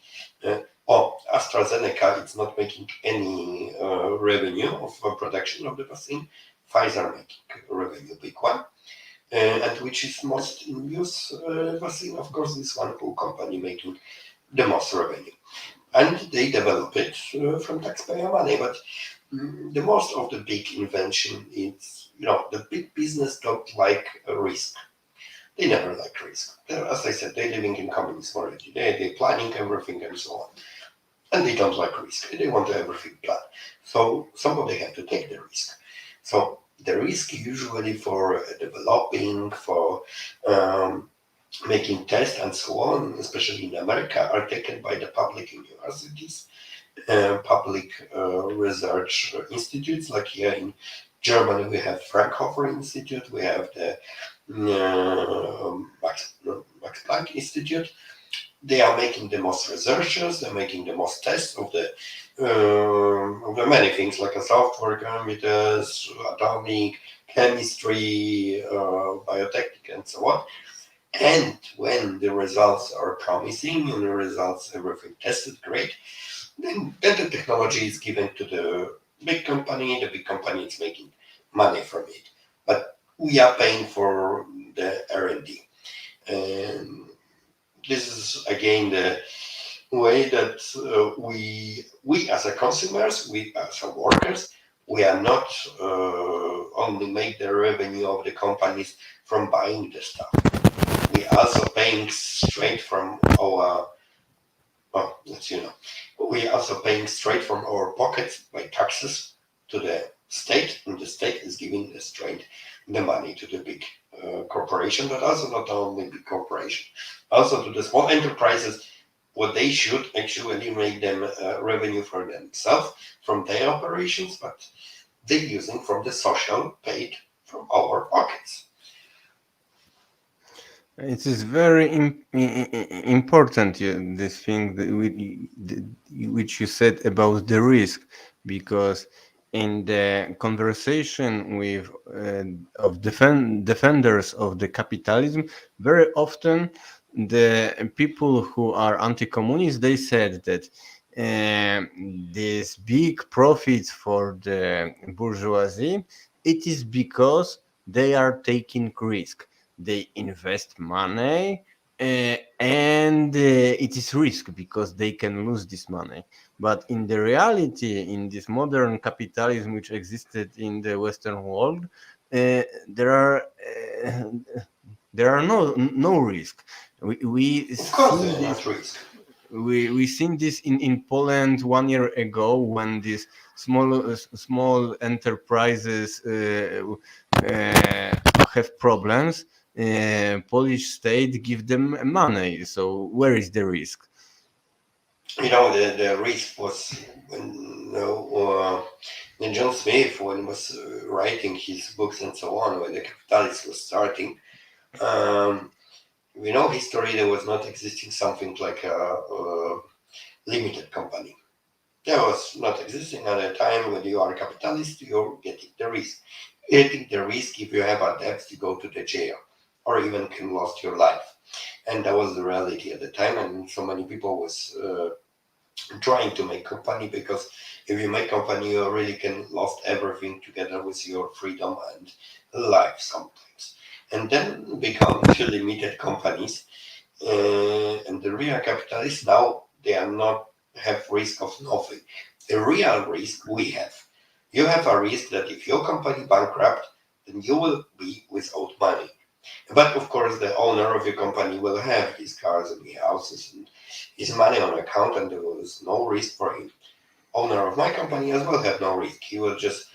AstraZeneca, it's not making any revenue of production of the vaccine. Pfizer making revenue, big one. And which is most in use vaccine, of course, this one who company making the most revenue. And they develop it from taxpayer money, but the most of the big invention is, the big business don't like a risk. They never like risk. As I said, they're living in communism already. They're planning everything and so on. And they don't like risk. They want everything planned. So somebody have to take the risk. So the risk usually for developing, for making tests and so on, especially in America, are taken by the public universities, public research institutes. Like here in Germany, we have Fraunhofer Institute, we have the Max Planck Institute. They are making the most researchers. They're making the most tests of the many things like a software, computers, atomic chemistry, biotech, and so on. And when the results are promising and the results everything tested great, then the technology is given to the big company. The big company is making money from it. But we are paying for the R&D. And this is again the way that we as a consumers, we as a workers, we are not only make the revenue of the companies from buying the stuff. We also paying straight from our let's we also paying straight from our pockets by taxes to the state, and the state is giving the straight the money to the big corporation, but also not only big corporation, also to the small enterprises. What they should actually make them revenue for themselves from their operations, but they're using from the social paid from our pockets. It is very important, this thing which you said about the risk, because in the conversation with of defenders of the capitalism, very often the people who are anti-communist, they said that this big profits for the bourgeoisie, it is because they are taking risk, they invest money, and it is risk because they can lose this money. But in the reality, in this modern capitalism which existed in the Western world, there are no risk. We Of course, see they're this. not risk. we seen this in Poland 1 year ago when these small enterprises have problems. Polish state give them money. So where is the risk? The risk was when John Smith, when he was writing his books and so on, when the capitalist was starting, um, we know history, there was not existing something like a limited company. There was not existing at a time when you are a capitalist, you're getting the risk. Getting the risk, if you have a debt, you go to the jail or even can lose your life. And that was the reality at the time, and so many people was trying to make company, because if you make company, you really can lost everything together with your freedom and life sometimes. And then become the limited companies, and the real capitalists now, they are not have risk of nothing. The real risk we have. You have a risk that if your company bankrupt, then you will be without money. But of course, the owner of your company will have his cars and his houses and his money on account, and there was no risk for him. Owner of my company as well have no risk. He will just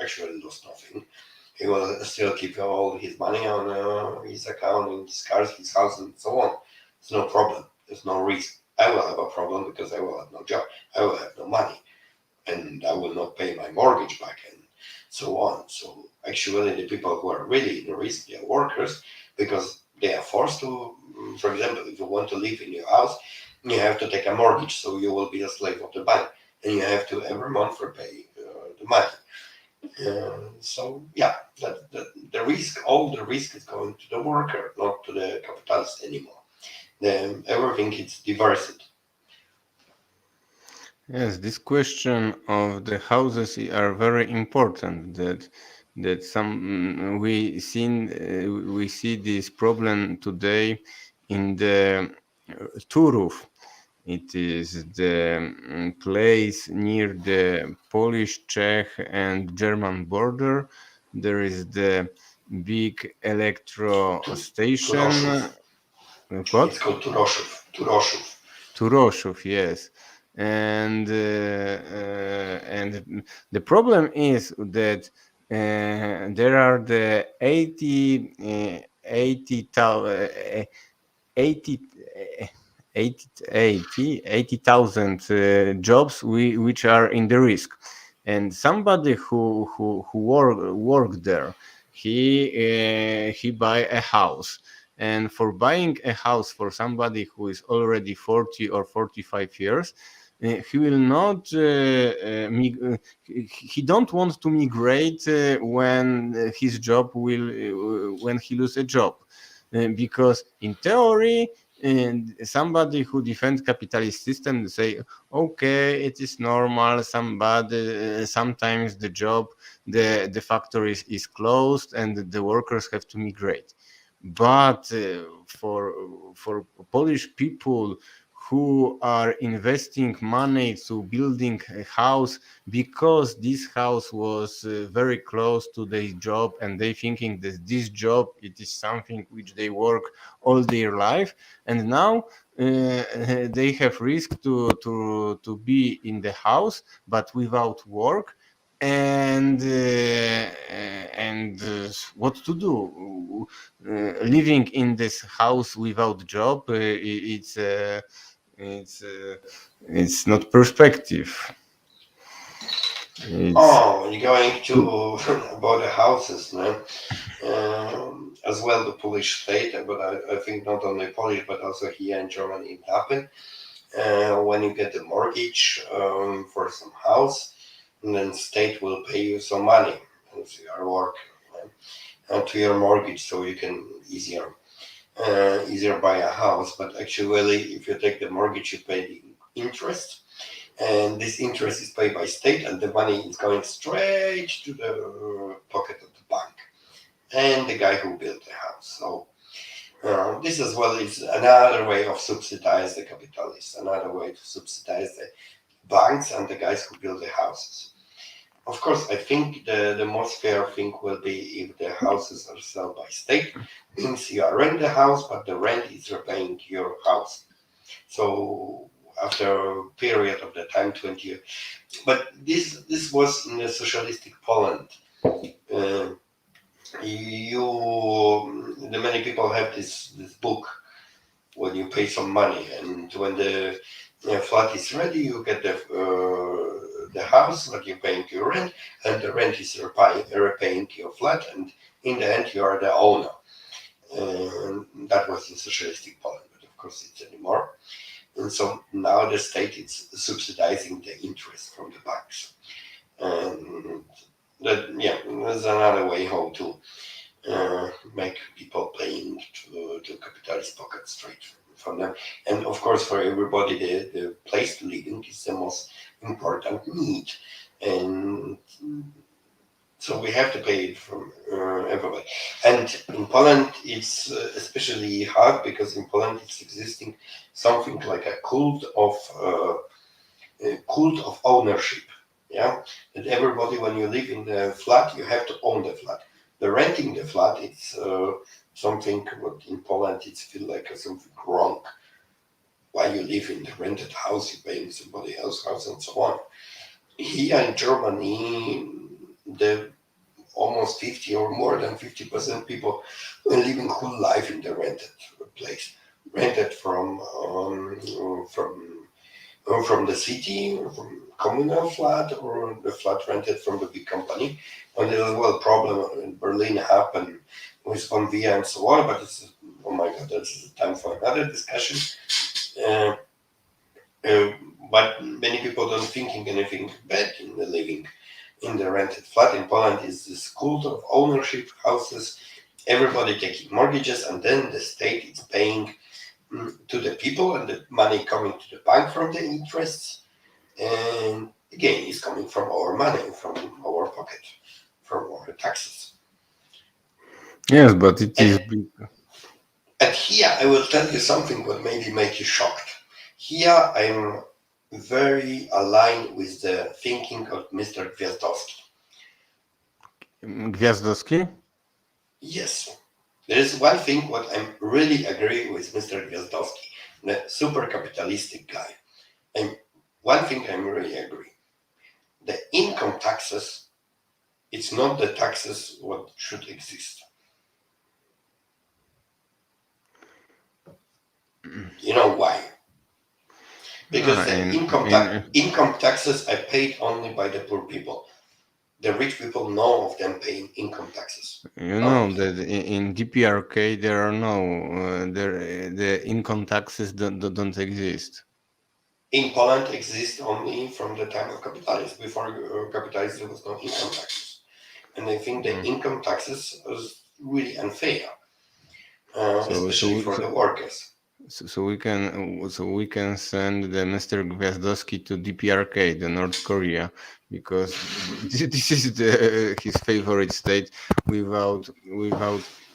actually lose nothing. He will still keep all his money on his account, in his cars, his house, and so on. It's no problem. There's no risk. I will have a problem because I will have no job. I will have no money, and I will not pay my mortgage back, and so on. So actually, the people who are really in risk, they are workers, because they are forced to. For example, if you want to live in your house, you have to take a mortgage, so you will be a slave of the bank, and you have to every month repay the money. So yeah, the risk, all the risk is going to the worker, not to the capitalist anymore. Everything is diversity. Yes, this question of the houses are very important. That we see this problem today in the Turów. It is the place near the Polish, Czech, and German border. There is the big electro station. Turoshów. It's What? called Turoshów. Turoshów. Turoshov, yes. And the problem is that there are the 80 80,000 jobs which are in the risk, and somebody who work there, he buy a house, and for buying a house for somebody who is already 40 or 45 years, he will not he don't want to migrate when his job will when he lose a job, because in theory, and somebody who defends capitalist system say, okay, it is normal, somebody sometimes the job, the factory is closed and the workers have to migrate. But for Polish people who are investing money to building a house because this house was very close to their job, and they thinking that this job, it is something which they work all their life, and now they have risk to be in the house but without work, and what to do, living in this house without job, it's it's not perspective. It's Oh, you're going to about the houses, man. As well, the Polish state, but I think not only Polish, but also here in Germany, it happened. When you get a mortgage for some house, and then state will pay you some money as you are working to your mortgage, so you can easier buy a house. But actually, if you take the mortgage, you pay the interest, and this interest is paid by state, and the money is going straight to the pocket of the bank and the guy who built the house. So this as well is another way of subsidize the capitalists, another way to subsidize the banks and the guys who build the houses. Of course, I think the most fair thing will be if the houses are sold by state, means you are rent the house, but the rent is repaying your house. So after a period of the time, 20 years. But this was in the socialistic Poland. Uh, the many people have this book when you pay some money, and when the flat is ready, you get the house that you're paying your rent, and the rent is repaying your flat, and in the end, you are the owner. That was in socialistic Poland, but of course, it's anymore. And so now the state is subsidizing the interest from the banks. And that, yeah, there's another way how to make people paying to capitalist pocket straight from them. And of course, for everybody, the place to live in is the most important need. And so we have to pay it from everybody. And in Poland, it's especially hard because in Poland it's existing something like a cult of ownership. Yeah, that everybody, when you live in the flat, you have to own the flat. The renting the flat, it's something what in Poland it's feel like something wrong. Why you live in the rented house, you pay in somebody else's house and so on. Here in Germany, the almost 50 or more than 50% people are living whole life in the rented place, rented from the city, from communal flat, or the flat rented from the big company. And there's as well problem in Berlin happened with one via and so on, but it's, oh my god, that's time for another discussion. Uh, uh, but many people don't thinking anything bad in the living in the rented flat in Poland is this cult of ownership houses, everybody taking mortgages, and then the state is paying to the people, and the money coming to the bank from the interests, and again, it's coming from our money, from our pocket, from our taxes. Yes, but it And, is big. and here I will tell you something what maybe make you shocked. Here I'm very aligned with the thinking of Mr. Gwiazdowski. Gwiazdowski? Yes, there is one thing what I'm really agree with Mr. Gwiazdowski, the super capitalistic guy. And one thing I'm really agree. The income taxes, it's not the taxes what should exist. You know why? Because the In income taxes are paid only by the poor people. The rich people know of them paying income taxes. you None know of them. that in DPRK there are no there the income taxes don't exist. In Poland exists only from the time of capitalism. Before capitalism, there was no income taxes. And I think the Mm. income taxes is really unfair, So so especially we, for so the workers. so we can send the Mr. Gwiazdowski to DPRK, the North Korea, because this is his favorite state without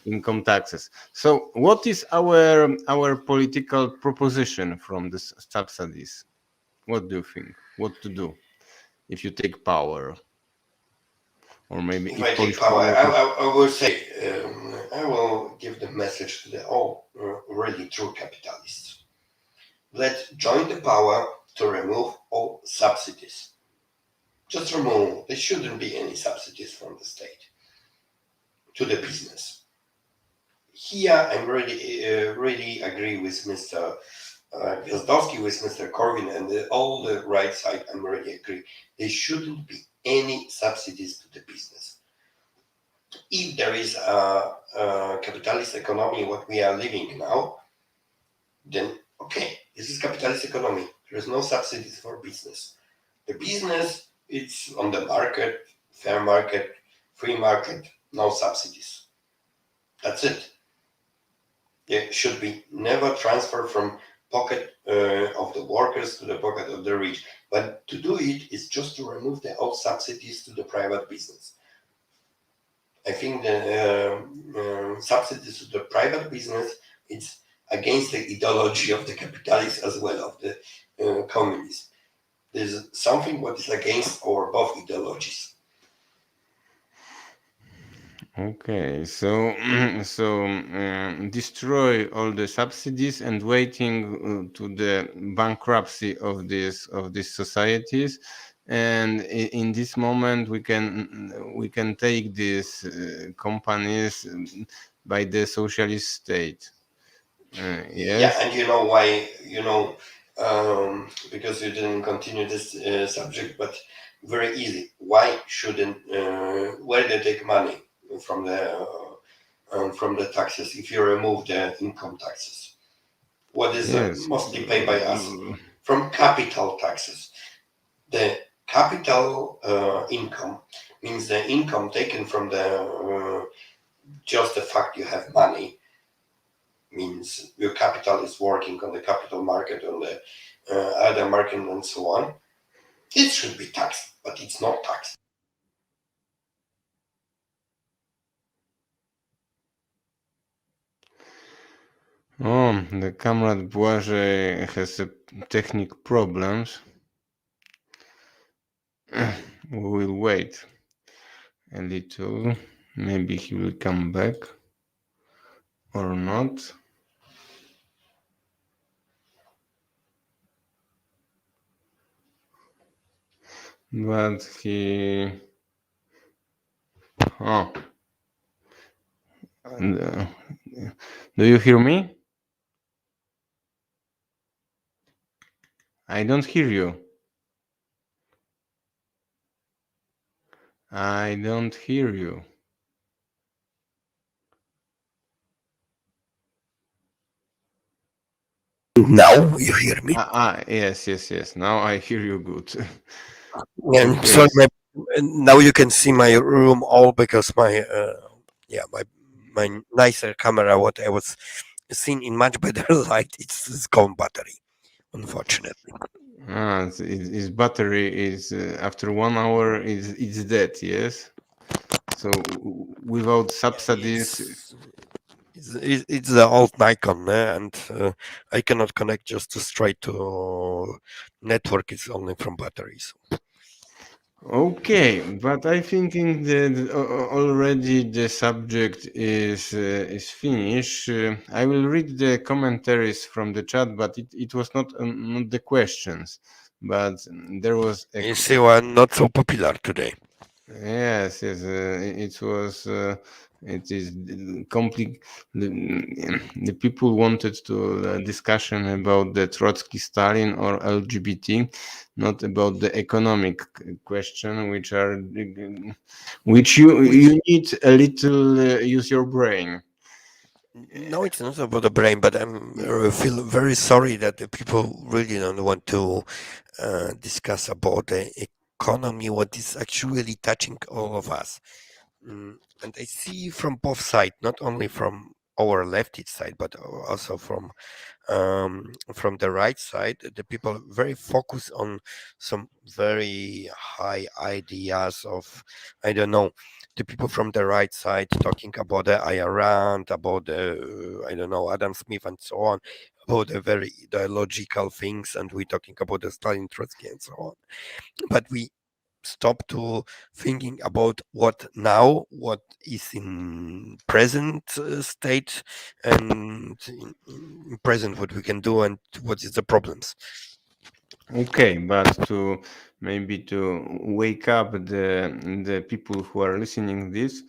income taxes. So what is our political proposition from this subsidies? What do you think? What to do if you take power, or maybe If I if take Polish power, power? I will say, I will give the message to the all really true capitalists. Let's join the power to remove all subsidies. Just remove. There shouldn't be any subsidies from the state to the business. Here, I'm really agree with Mr. Gwiazdowski, with Mr. Corwin, and all the right side. I'm really agree. There shouldn't be any subsidies to the business. If there is a capitalist economy, what we are living now, then okay, this is capitalist economy. There is no subsidies for business. The business it's on the market, fair market, free market, no subsidies. That's it. It should be never transferred from pocket of the workers to the pocket of the rich. But to do it is just to remove the all subsidies to the private business. I think the subsidies to the private business it's against the ideology of the capitalists as well of the communists. There's something what is against our both ideologies. Okay, so destroy all the subsidies and waiting to the bankruptcy of these societies, and in this moment we can take these companies by the socialist state. Yeah, Yes, and you know why? Because you didn't continue this subject, but very easy. Why shouldn't? Where they take money from the taxes? If you remove the income taxes, what is yes. mostly paid by us from capital taxes? The capital income means the income taken from the just the fact you have money means your capital is working on the capital market, on the other market, and so on. It should be taxed, but it's not taxed. Oh, the comrade Blazej has technical problems. We will wait a little. Maybe he will come back or not. But he. Oh, and, do you hear me? I don't hear you. I don't hear you. Now you hear me. Yes, yes, yes. Now I hear you good. And Okay. sorry, now you can see my room all because my yeah my nicer camera what I was seeing in much better light it's gone battery unfortunately. His battery is after 1 hour is it's dead. Yes. So without Yeah, subsidies. it's the old Nikon and I cannot connect just to straight to network. It's only from batteries. Okay, but I thinking that already the subject is finished. I will read the commentaries from the chat, but it was not the questions, but there was a You see, we're not so popular today. yes, yes, it was. It is complete. The people wanted to discussion about the Trotsky, Stalin, or LGBT, not about the economic question, which Which you need a little use your brain. no, it's not about the brain, but I'm feel very sorry that the people really don't want to discuss about the economy, what is actually touching all of us. And I see from both sides, not only from our leftist side, but also from the right side, the people very focus on some very high ideas of, I don't know, the people from the right side talking about the Iran, about the, I don't know, Adam Smith and so on, about the very ideological things, and we're talking about the Stalin, Trotsky, and so on. But we stop to thinking about what now, what is in present state, and in present what we can do, and what is the problems. Okay, but to maybe to wake up the people who are listening this,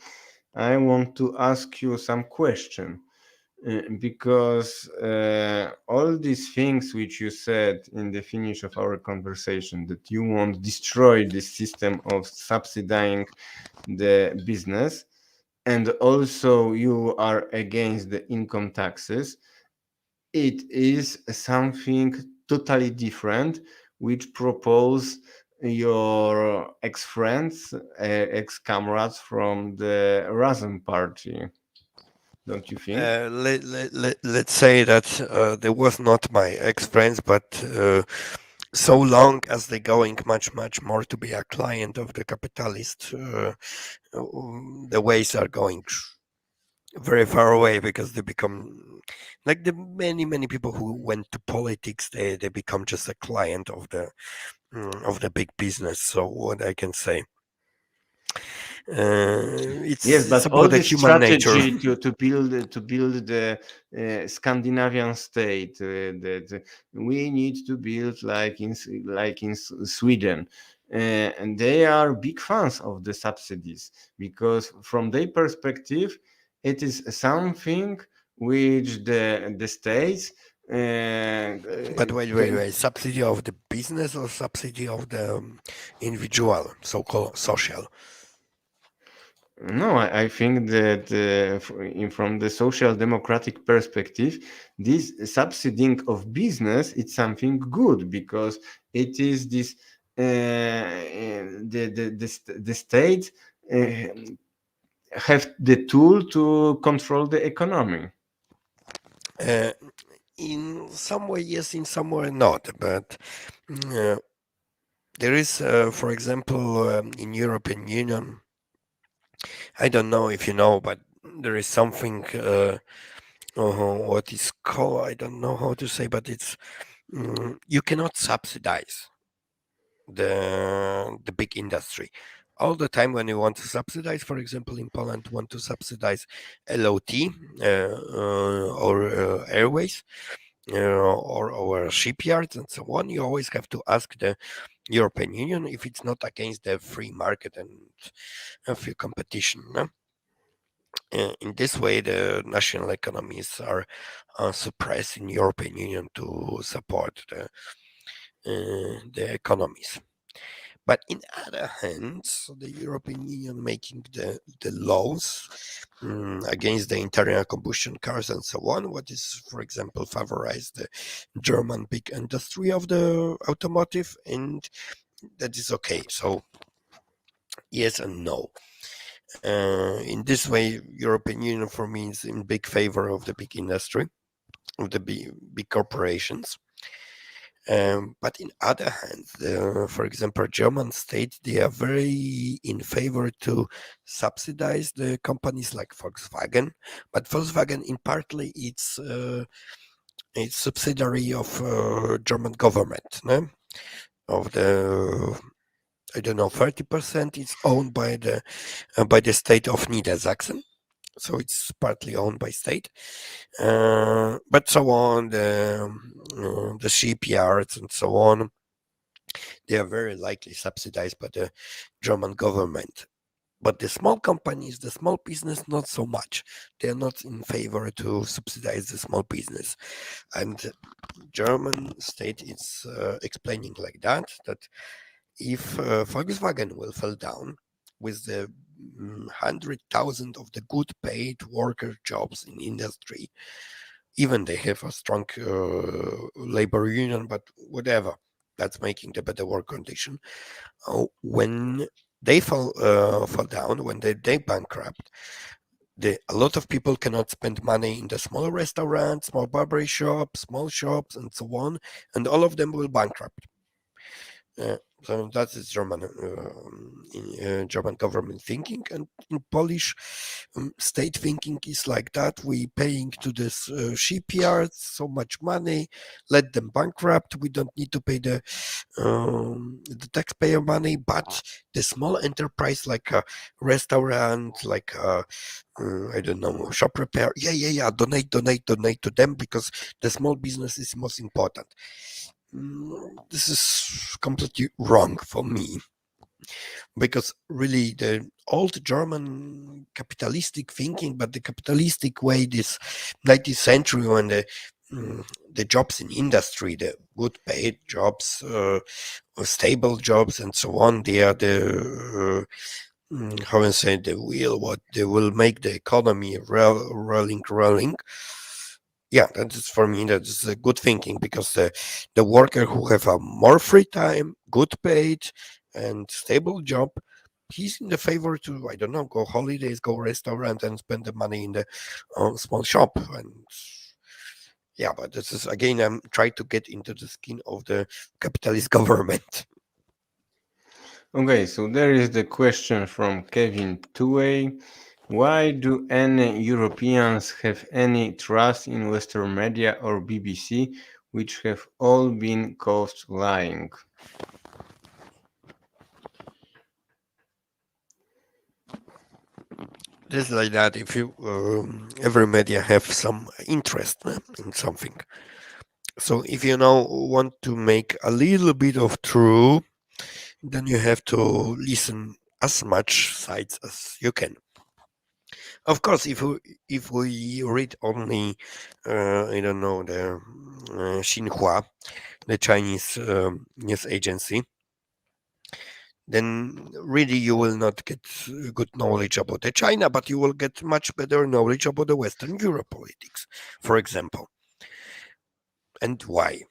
I want to ask you some question. Because all these things which you said in the finish of our conversation, that you won't destroy this system of subsidizing the business, and also you are against the income taxes, it is something totally different which propose your ex-friends, ex-comrades from the Razem party, don't you think? Let's say that there was not my ex-friends, but so long as they're going much more to be a client of the capitalist, the ways are going very far away because they become like the many people who went to politics. They become just a client of the big business. So what I can say, Yes, It's but all about the this human nature. strategy to build the Scandinavian state, that we need to build like in Sweden, and they are big fans of the subsidies because from their perspective, it is something which the states But wait. Subsidy of the business or subsidy of the individual, so-called social? No, I think that from the social democratic perspective, this subsidizing of business is something good because it is this the state have the tool to control the economy. Uh, in some way, yes, in some way, not. But uh, there is, for example, in European Union, I don't know if you know, but there is something what is called, I don't know how to say, but it's you cannot subsidize the big industry. All the time when you want to subsidize, for example, in Poland, want to subsidize LOT or airways or shipyards and so on, you always have to ask the European Union if it's not against the free market and free competition. No? In this way, the national economies are suppressed in European Union to support the economies. But in other hand, so the European Union making the laws against the internal combustion cars and so on, what is, for example, favorize the German big industry of the automotive, and that is okay. So yes and no. In this way, European Union for me is in big favor of the big industry, of the big corporations. But in other hand, for example, German state, they are very in favor to subsidize the companies like Volkswagen. But Volkswagen, in partly, it's subsidiary of German government. No? Of the I don't know, 30% is owned by the state of Niedersachsen, so it's partly owned by state. But so on, the shipyards and so on, they are very likely subsidized by the German government. But the small companies, the small business, not so much. They are not in favor to subsidize the small business. And German state is explaining like that if Volkswagen will fall down with the 100,000 of the good paid worker jobs in industry, even they have a strong labor union, but whatever, that's making the better work condition. When they fall down, when they bankrupt, a lot of people cannot spend money in the small restaurants, small barber shops, small shops, and so on, and all of them will bankrupt. So that is German government thinking, and in Polish state thinking is like that. We paying to this shipyards so much money, let them bankrupt. We don't need to pay the taxpayer money, but the small enterprise like a restaurant, like I don't know, shop repair. Yeah. Donate to them because the small business is most important. This is completely wrong for me because really the old German capitalistic thinking, but the capitalistic way, this 19th century when the jobs in industry, the good paid jobs, stable jobs, and so on, they are the how I say the wheel, what they will make the economy rolling. Yeah, that is for me. That is a good thinking because the worker who have a more free time, good paid, and stable job, he's in the favor to I don't know go holidays, go restaurant, and spend the money in the small shop. And yeah, but this is again I'm trying to get into the skin of the capitalist government. Okay, so there is the question from Kevin Tuway. Why do any Europeans have any trust in Western media or BBC, which have all been caught lying? This like that. If you every media have some interest in something. So if you now want to make a little bit of true, then you have to listen as much sides as you can. Of course, if we read only, I don't know, the Xinhua, the Chinese news agency, then really you will not get good knowledge about the China, but you will get much better knowledge about the Western Europe politics, for example. And why?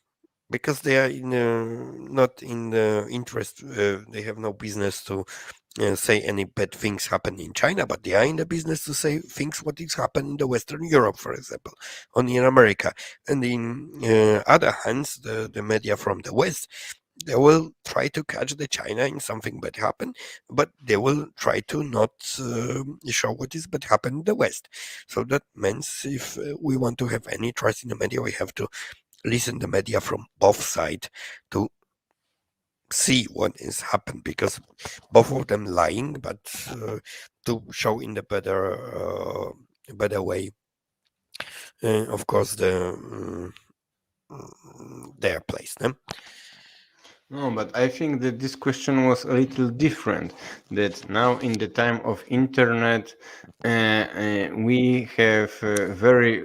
Because they are not in the interest. They have no business to say any bad things happen in China, but they are in the business to say things what is happen in the Western Europe, for example, or in America. And in other hands, the media from the West, they will try to catch the China in something bad happen, but they will try to not show what is bad happen in the West. So that means if we want to have any trust in the media, we have to listen the media from both sides to see what is happened, because both of them lying, but to show in the better way, of course, their place. No, but I think that this question was a little different. That now, in the time of internet, we have a very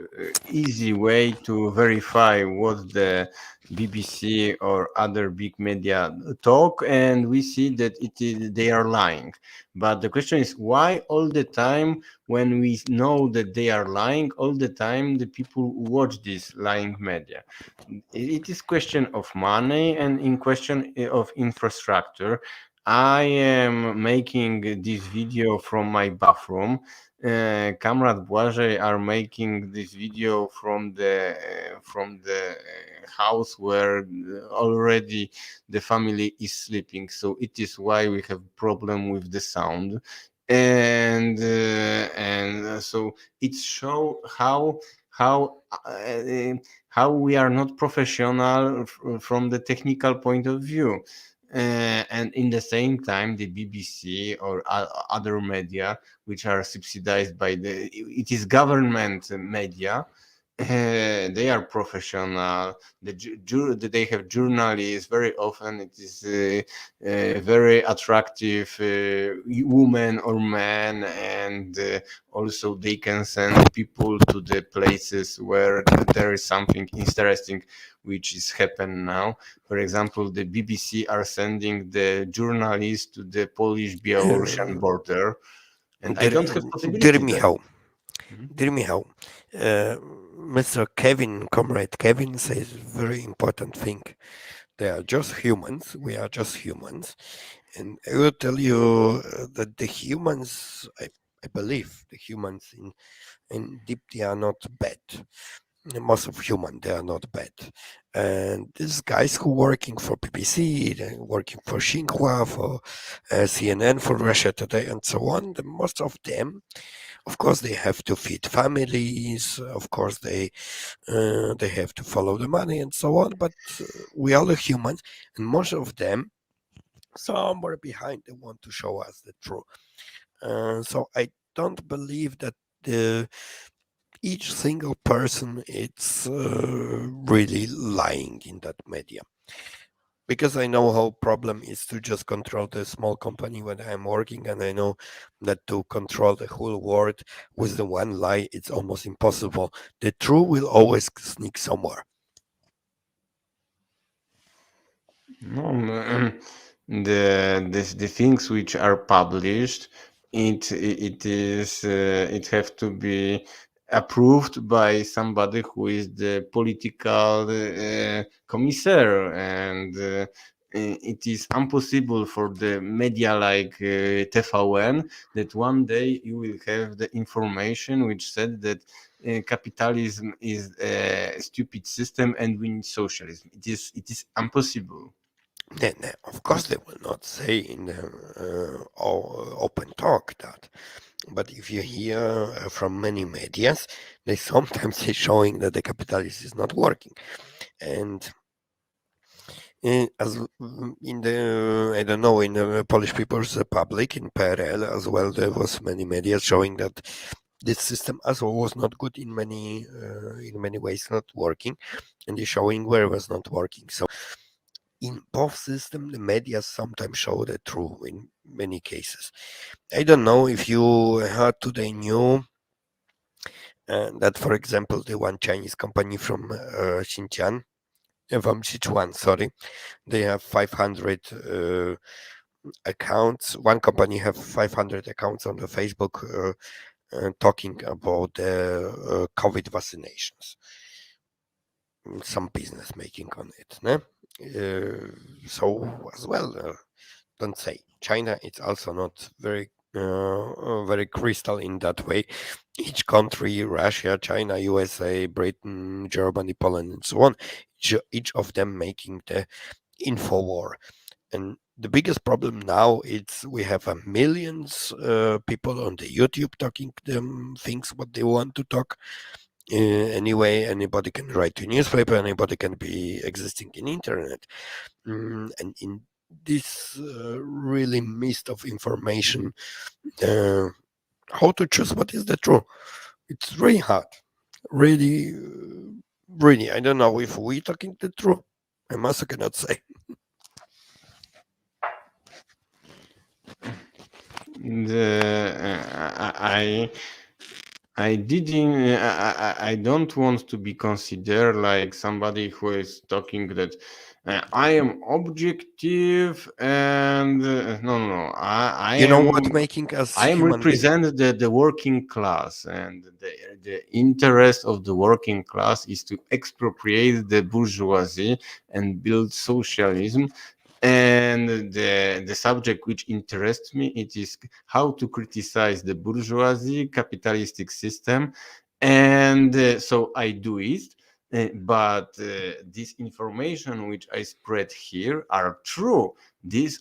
easy way to verify what the BBC or other big media talk, and we see that they are lying. But the question is, why all the time, when we know that they are lying, all the time the people watch this lying media? It is question of money and in question of infrastructure. I am making this video from my bathroom. Comrade Blazej are making this video from the house where already the family is sleeping. So it is why we have problem with the sound, and so it show how how we are not professional from the technical point of view. And in the same time, the BBC or other media, which are subsidized by it is government media, they are professional. They have journalists. Very often, it is very attractive woman or man, and also they can send people to the places where there is something interesting which is happening now. For example, the BBC are sending the journalists to the Polish-Belarusian border, and I Dear, don't have dear possibility there. Michał, Mhm. dear Michał, Mr. Kevin, comrade Kevin, says very important thing. They are just humans. We are just humans. And I will tell you that the humans, I believe the humans in deep, they are not bad. Most of human, they are not bad. And these guys who working for BBC, they working for Xinhua, for CNN, for Russia Today, and so on, most of them, of course, they have to feed families. Of course, they have to follow the money and so on. But we are the humans, and most of them somewhere behind they want to show us the truth. So I don't believe that the each single person is really lying in that media, because I know how problem is to just control the small company when I'm working, and I know that to control the whole world with the one lie, it's almost impossible. The truth will always sneak somewhere. No, the things which are published, it is it have to be approved by somebody who is the political commissaire, and it is impossible for the media like TVN that one day you will have the information which said that capitalism is a stupid system and we need socialism. It is impossible. Then, of course, they will not say in the open talk that. But if you hear from many medias, they sometimes are showing that the capitalism is not working. And As in the I don't know in the Polish People's Republic in PRL as well, there was many media showing that this system as well was not good in many ways, not working, and the showing where it was not working. So in both systems, the media sometimes show the truth in many cases. I don't know if you heard today new that, for example, the one Chinese company from Xinjiang, from Sichuan, sorry, they have 500 accounts. One company have 500 accounts on the Facebook talking about the COVID vaccinations. Some business making on it. Ne? So as well, don't say China. It's also not very crystal in that way. Each country, Russia, China, USA, Britain, Germany, Poland, and so on, each of them making the info war. And the biggest problem now is we have millions people on the YouTube talking them things what they want to talk. Anyway, anybody can write to newspaper, anybody can be existing in internet, and in this really mist of information, uh, how to choose what is the truth? It's really hard. Really, really. I don't know if we talking the truth. I must cannot say. I didn't. I don't want to be considered like somebody who is talking that I am objective and no. You know what making us I am human being? represent the working class, and the interest of the working class is to expropriate the bourgeoisie and build socialism. And the subject which interests me, it is how to criticize the bourgeoisie capitalistic system. And so I do it. But this information which I spread here are true.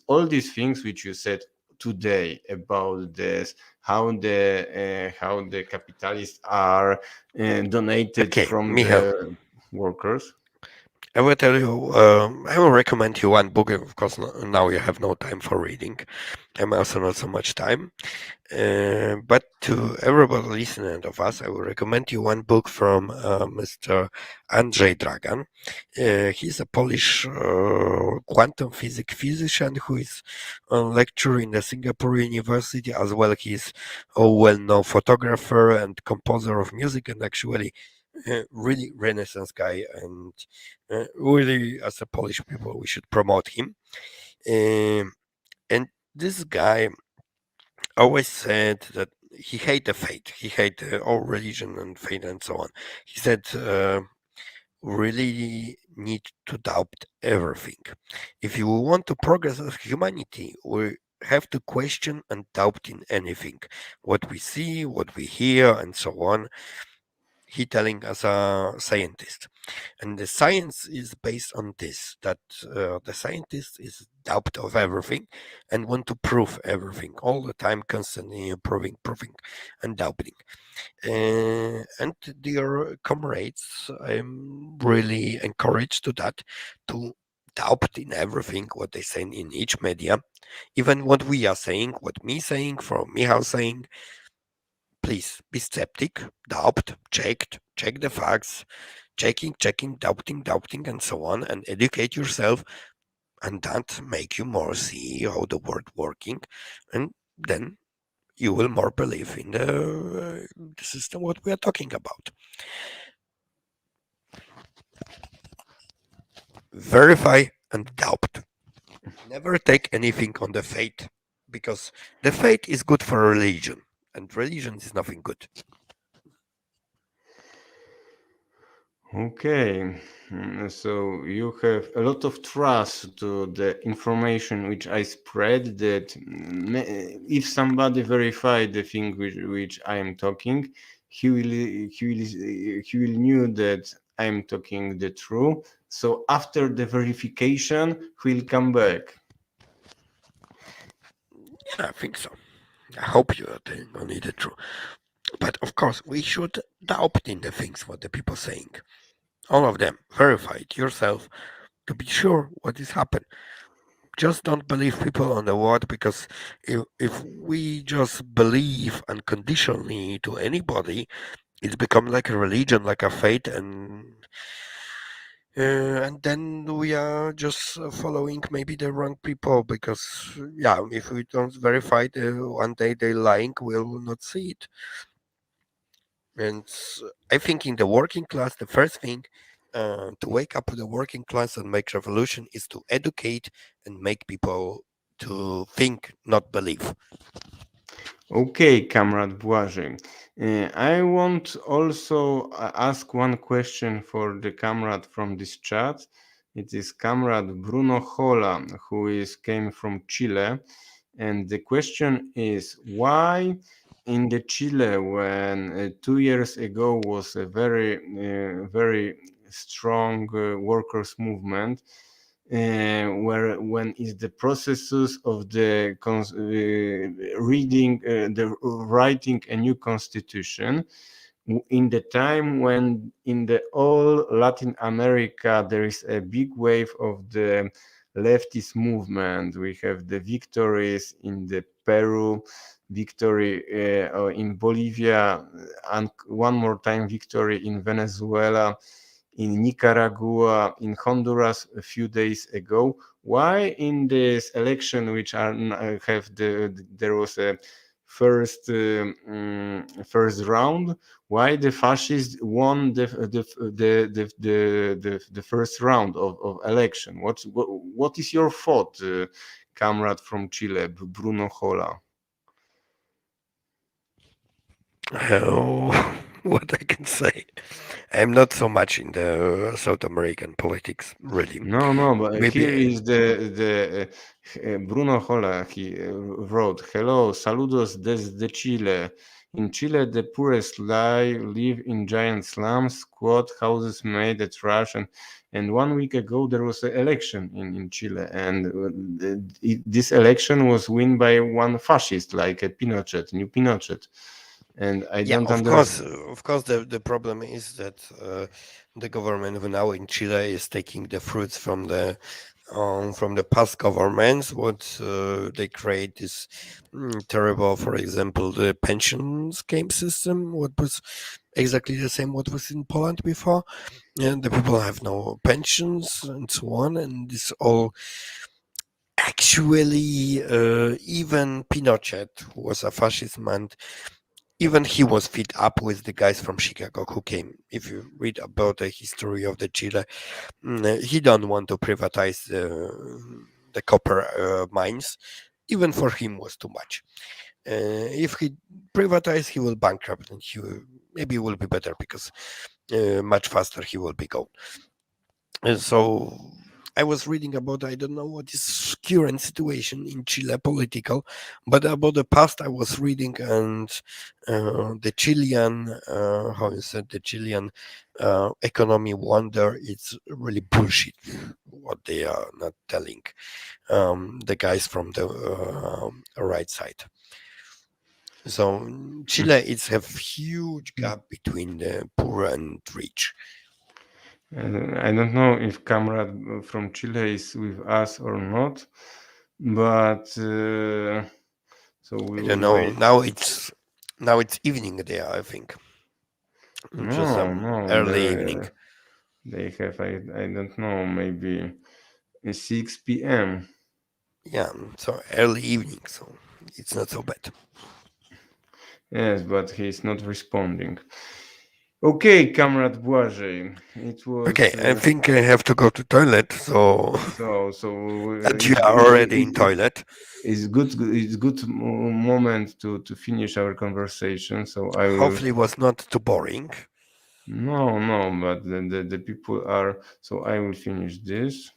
All these things which you said today about this, how the capitalists are donated Okay, from Michał, the workers. I will tell you, I will recommend you one book. Of course, now you have no time for reading. I'm also not so much time. But to everybody listening of us, I will recommend you one book from Mr. Andrzej Dragan. He's a Polish quantum physics physician who is a lecturer in the Singapore University as well. He's a well-known photographer and composer of music, and actually really Renaissance guy. And really, as a Polish people, we should promote him. And this guy always said that he hate the faith. He hate all religion and faith and so on. He said really need to doubt everything. If you want to progress as humanity, we have to question and doubt in anything. What we see, what we hear, and so on. He telling as a scientist. And the science is based on this, that the scientist is doubt of everything and want to prove everything all the time, constantly proving and doubting. And dear comrades, I'm really encouraged to that, to doubt in everything what they say in each media, even what we are saying, what me saying, from Michał saying. Please be skeptic, doubt, check the facts, checking, doubting, and so on, and educate yourself, and that make you more see how the world working, and then you will more believe in the system what we are talking about. Verify and doubt. Never take anything on the faith, because the faith is good for religion, and religion is nothing good. Okay, so you have a lot of trust to the information which I spread. That if somebody verify the thing which I am talking, he will knew that I am talking the truth. So after the verification, he'll come back. Yeah, I think so. I hope you are telling only the truth. But of course, we should doubt in the things what the people saying. All of them. Verify it yourself to be sure what is happening. Just don't believe people on the word, because if we just believe unconditionally to anybody, it's become like a religion, like a faith, and then we are just following maybe the wrong people, because yeah, if we don't verify one day they're lying, we'll not see it. And I think in the working class, the first thing to wake up to the working class and make revolution is to educate and make people to think, not believe. Okay, comrade Błażej. I want also ask one question for the comrade from this chat. It is comrade Bruno Hola, who is came from Chile, and the question is why in the Chile, when 2 years ago was a very strong workers movement, where when is the processes of the reading the writing a new constitution, in the time when in the all Latin America there is a big wave of the leftist movement. We have the victories in the Peru, victory in Bolivia, and one more time victory in Venezuela, in Nicaragua, in Honduras a few days ago. Why in this election, which are have there was a first round? Why the fascists won the first round of election? What is your thought, comrade from Chile, Bruno Hola? Oh, what I can say, I'm not so much in the South American politics, really. No, no, but here Maybe is the Bruno Hola. He wrote, "Hello, saludos desde Chile. In Chile, the poorest live in giant slums, squat houses made of trash, and 1 week ago there was an election in Chile, and this election was won by one fascist, like a Pinochet, new Pinochet, and I yeah, don't understand." of course, the problem is that the government of now in Chile is taking the fruits from the past governments. What they create is terrible. For example, the pension scheme system, what was exactly the same what was in Poland before, and the people have no pensions and so on, and this all actually even Pinochet, who was a fascist man, even he was fed up with the guys from Chicago who came. If you read about the history of the Chile, he don't want to privatize the copper mines. Even for him was too much. If he privatize, he will bankrupt, and maybe will be better because much faster he will be gone. So I was reading about, I don't know what is current situation in Chile political, but about the past I was reading, and the Chilean, how you said, the Chilean economy wonder, it's really bullshit what they are not telling the guys from the right side. So Chile is have huge gap between the poor and rich. I don't know if comrade from Chile is with us or not, but so we I don't will know. wait. Now it's evening there, I think. Just No, no, early evening. they have I don't know, maybe 6 p.m. Yeah, so early evening, so it's not so bad. Yes, but he's not responding. Okay, comrade Błażej, it Okay, was I think I have to go to toilet. So so that you are already in toilet. it's good moment to finish our conversation. So I will. Hopefully, it was not too boring. No, no, but the people are. So I will finish this.